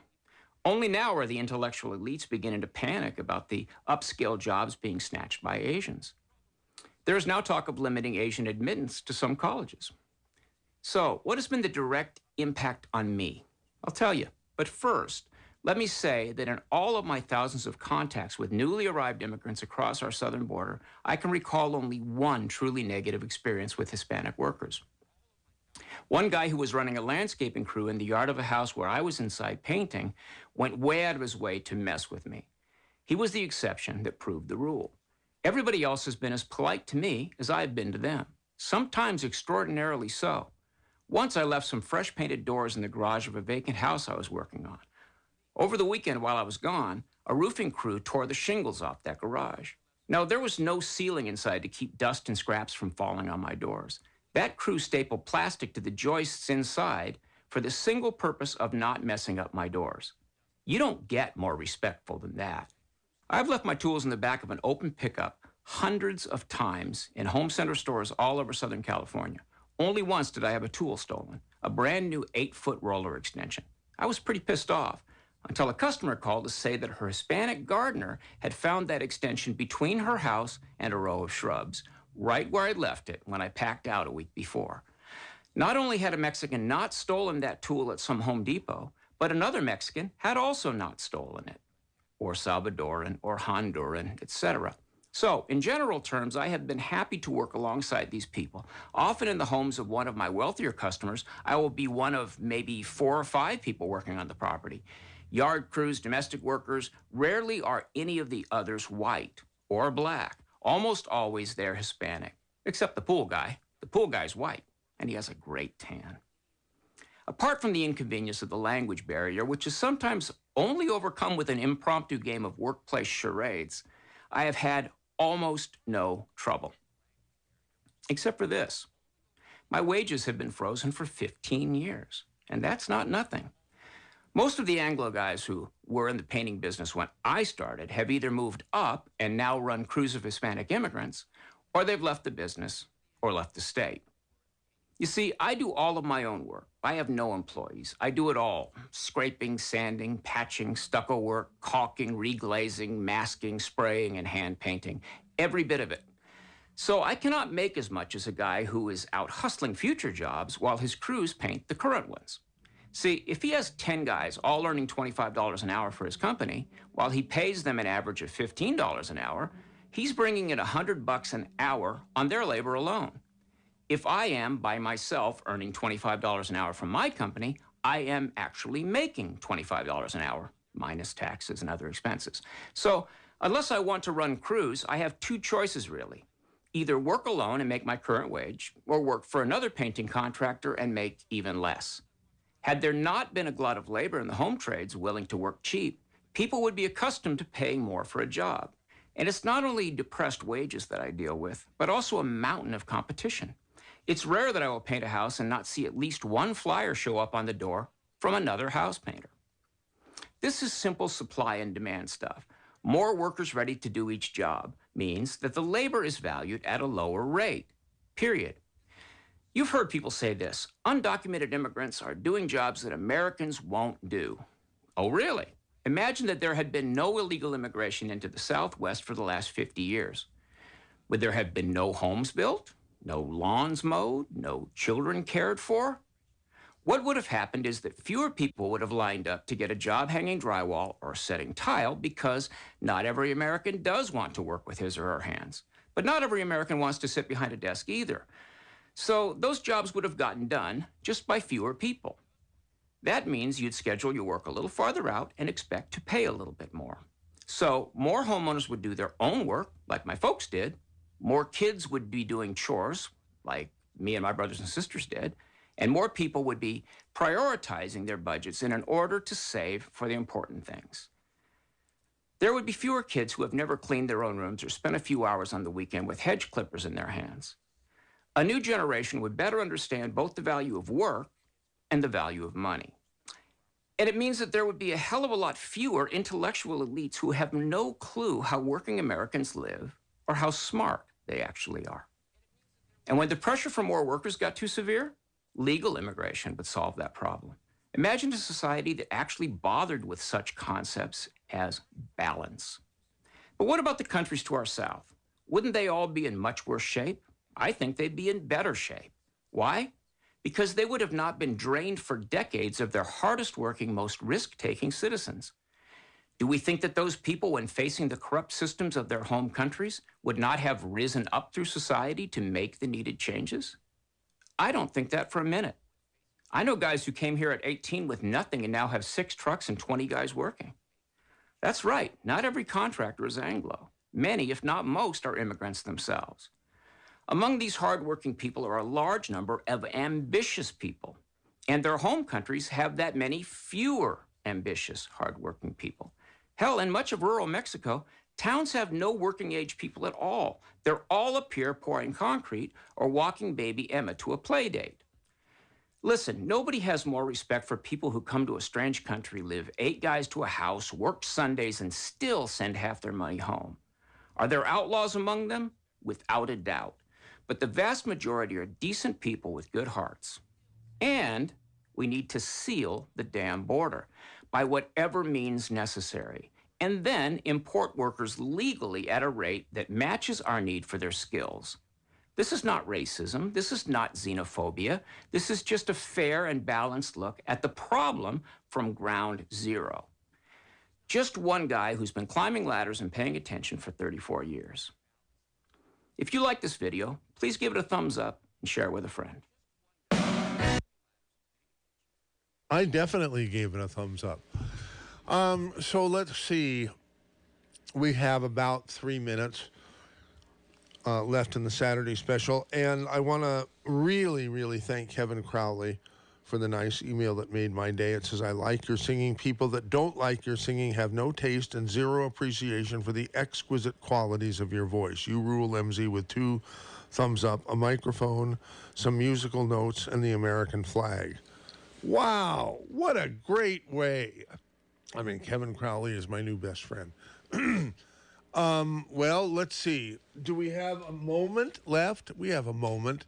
Only now are the intellectual elites beginning to panic about the upscale jobs being snatched by Asians. There is now talk of limiting Asian admittance to some colleges. So, what has been the direct impact on me? I'll tell you. But first, let me say that in all of my thousands of contacts with newly arrived immigrants across our southern border, I can recall only one truly negative experience with Hispanic workers. One guy who was running a landscaping crew in the yard of a house where I was inside painting went way out of his way to mess with me. He was the exception that proved the rule. Everybody else has been as polite to me as I've been to them, sometimes extraordinarily so. Once I left some fresh painted doors in the garage of a vacant house I was working on. Over the weekend while I was gone, a roofing crew tore the shingles off that garage. Now, there was no ceiling inside to keep dust and scraps from falling on my doors. That crew stapled plastic to the joists inside for the single purpose of not messing up my doors. You don't get more respectful than that. I've left my tools in the back of an open pickup hundreds of times in home center stores all over Southern California. Only once did I have a tool stolen, a brand new 8-foot roller extension. I was pretty pissed off until a customer called to say that her Hispanic gardener had found that extension between her house and a row of shrubs, right where I'd left it when I packed out a week before. Not only had a Mexican not stolen that tool at some Home Depot, but another Mexican had also not stolen it, or Salvadoran, or Honduran, etc. So, in general terms, I have been happy to work alongside these people. Often in the homes of one of my wealthier customers, I will be one of maybe 4 or 5 people working on the property. Yard crews, domestic workers, rarely are any of the others white or black. Almost always they're Hispanic, except the pool guy. The pool guy's white, and he has a great tan. Apart from the inconvenience of the language barrier, which is sometimes only overcome with an impromptu game of workplace charades, I have had almost no trouble. Except for this. My wages have been frozen for 15 years, and that's not nothing. Most of the Anglo guys who were in the painting business when I started have either moved up and now run crews of Hispanic immigrants, or they've left the business or left the state. You see, I do all of my own work. I have no employees. I do it all. Scraping, sanding, patching, stucco work, caulking, reglazing, masking, spraying, and hand painting. Every bit of it. So I cannot make as much as a guy who is out hustling future jobs while his crews paint the current ones. See, if he has 10 guys all earning $25 an hour for his company, while he pays them an average of $15 an hour, he's bringing in $100 an hour on their labor alone. If I am, by myself, earning $25 an hour from my company, I am actually making $25 an hour, minus taxes and other expenses. So, unless I want to run crews, I have 2 choices, really. Either work alone and make my current wage, or work for another painting contractor and make even less. Had there not been a glut of labor in the home trades willing to work cheap, people would be accustomed to paying more for a job. And it's not only depressed wages that I deal with, but also a mountain of competition. It's rare that I will paint a house and not see at least one flyer show up on the door from another house painter. This is simple supply and demand stuff. More workers ready to do each job means that the labor is valued at a lower rate, period. You've heard people say this: undocumented immigrants are doing jobs that Americans won't do. Oh, really? Imagine that there had been no illegal immigration into the Southwest for the last 50 years. Would there have been no homes built? No lawns mowed, no children cared for? What would have happened is that fewer people would have lined up to get a job hanging drywall or setting tile, because not every American does want to work with his or her hands. But not every American wants to sit behind a desk either. So those jobs would have gotten done just by fewer people. That means you'd schedule your work a little farther out and expect to pay a little bit more. So more homeowners would do their own work, like my folks did. More kids would be doing chores, like me and my brothers and sisters did, and more people would be prioritizing their budgets in order to save for the important things. There would be fewer kids who have never cleaned their own rooms or spent a few hours on the weekend with hedge clippers in their hands. A new generation would better understand both the value of work and the value of money. And it means that there would be a hell of a lot fewer intellectual elites who have no clue how working Americans live or how smart they actually are. And when the pressure for more workers got too severe, legal immigration would solve that problem. Imagine a society that actually bothered with such concepts as balance. But what about the countries to our south? Wouldn't they all be in much worse shape? I think they'd be in better shape. Why? Because they would have not been drained for decades of their hardest working, most risk-taking citizens. Do we think that those people, when facing the corrupt systems of their home countries, would not have risen up through society to make the needed changes? I don't think that for a minute. I know guys who came here at 18 with nothing and now have 6 trucks and 20 guys working. That's right, not every contractor is Anglo. Many, if not most, are immigrants themselves. Among these hardworking people are a large number of ambitious people, and their home countries have that many fewer ambitious, hardworking people. Hell, in much of rural Mexico, towns have no working-age people at all. They're all up here pouring concrete or walking baby Emma to a play date. Listen, nobody has more respect for people who come to a strange country, live 8 guys to a house, work Sundays, and still send half their money home. Are there outlaws among them? Without a doubt. but the vast majority are decent people with good hearts. And we need to seal the damn border by whatever means necessary, and then import workers legally at a rate that matches our need for their skills. This is not racism. This is not xenophobia. This is just a fair and balanced look at the problem from ground zero. Just one guy who's been climbing ladders and paying attention for 34 years. If you like this video, please give it a thumbs up and share it with a friend. I definitely gave it a thumbs up. So let's see. We have about 3 minutes left in the Saturday special. And I want to really, really thank Kevin Crowley for the nice email that made my day. It says, I like your singing. People that don't like your singing have no taste and zero appreciation for the exquisite qualities of your voice. You rule, MZ, with 2 thumbs up, a microphone, some musical notes, and the American flag. Wow, what a great way. I mean, Kevin Crowley is my new best friend. Well, let's see. Do we have a moment left? We have a moment.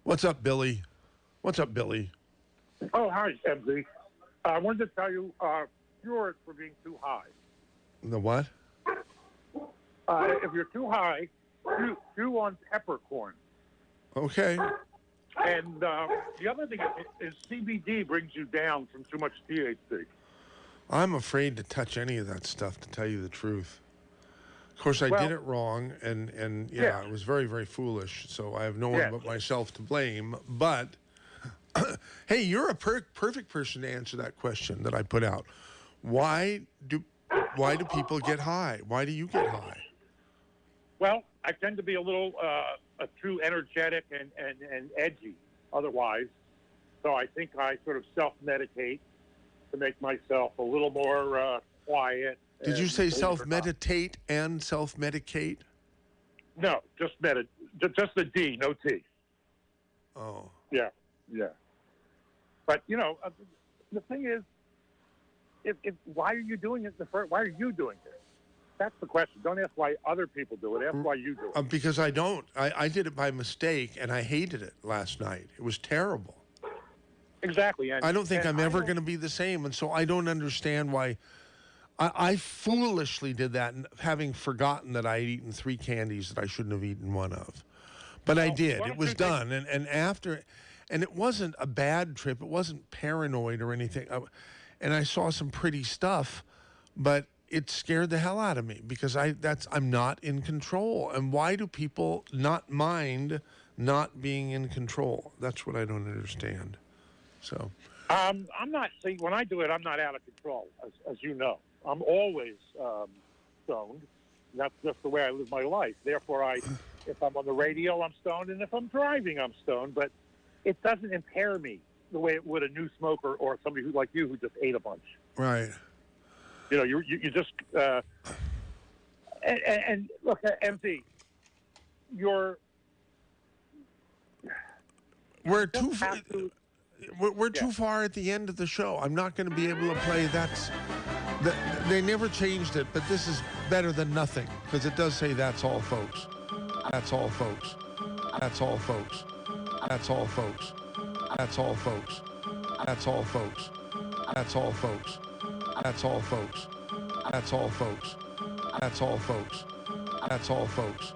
What's up, Billy? What's up, Billy? Oh, hi, MZ. I wanted to tell you, yours for being too high. The what? If you're too high, chew on peppercorn. Okay. And the other thing is CBD brings you down from too much THC. I'm afraid to touch any of that stuff, to tell you the truth. Of course, I did it wrong, and yeah, it was very, very foolish, so I have no one but myself to blame. But, hey, you're a perfect person to answer that question that I put out. Why do people get high? Why do you get high? Well, I tend to be a little too energetic and edgy otherwise, so I think I sort of self-medicate to make myself a little more quiet. Did you say self-meditate and self-medicate? No, just just the D, no T. Oh. Yeah. But, you know, the thing is, why are you doing it why are you doing it? That's the question. Don't ask why other people do it. Ask why you do it. Because I don't. I did it by mistake, and I hated it last night. It was terrible. Exactly. I don't think I'm ever going to be the same, and so I don't understand why. I foolishly did that, having forgotten that I had eaten 3 candies that I shouldn't have eaten one of. But I did. It was done. And after, and it wasn't a bad trip. It wasn't paranoid or anything. And I saw some pretty stuff, but it scared the hell out of me because I'm not in control. And why do people not mind not being in control? That's what I don't understand. So, I'm not. See, when I do it, I'm not out of control, as you know. I'm always stoned. That's just the way I live my life. Therefore, if I'm on the radio, I'm stoned, and if I'm driving, I'm stoned. But it doesn't impair me the way it would a new smoker or somebody like you who just ate a bunch. Right. You know, you just and look, MC, we're too far at the end of the show. I'm not going to be able to play they never changed it, but this is better than nothing because it does say that's all, folks. That's all, folks. That's all, folks. That's all, folks. That's all, folks. That's all, folks. That's all, folks. That's all, folks. That's all, folks. That's all, folks. That's all, folks.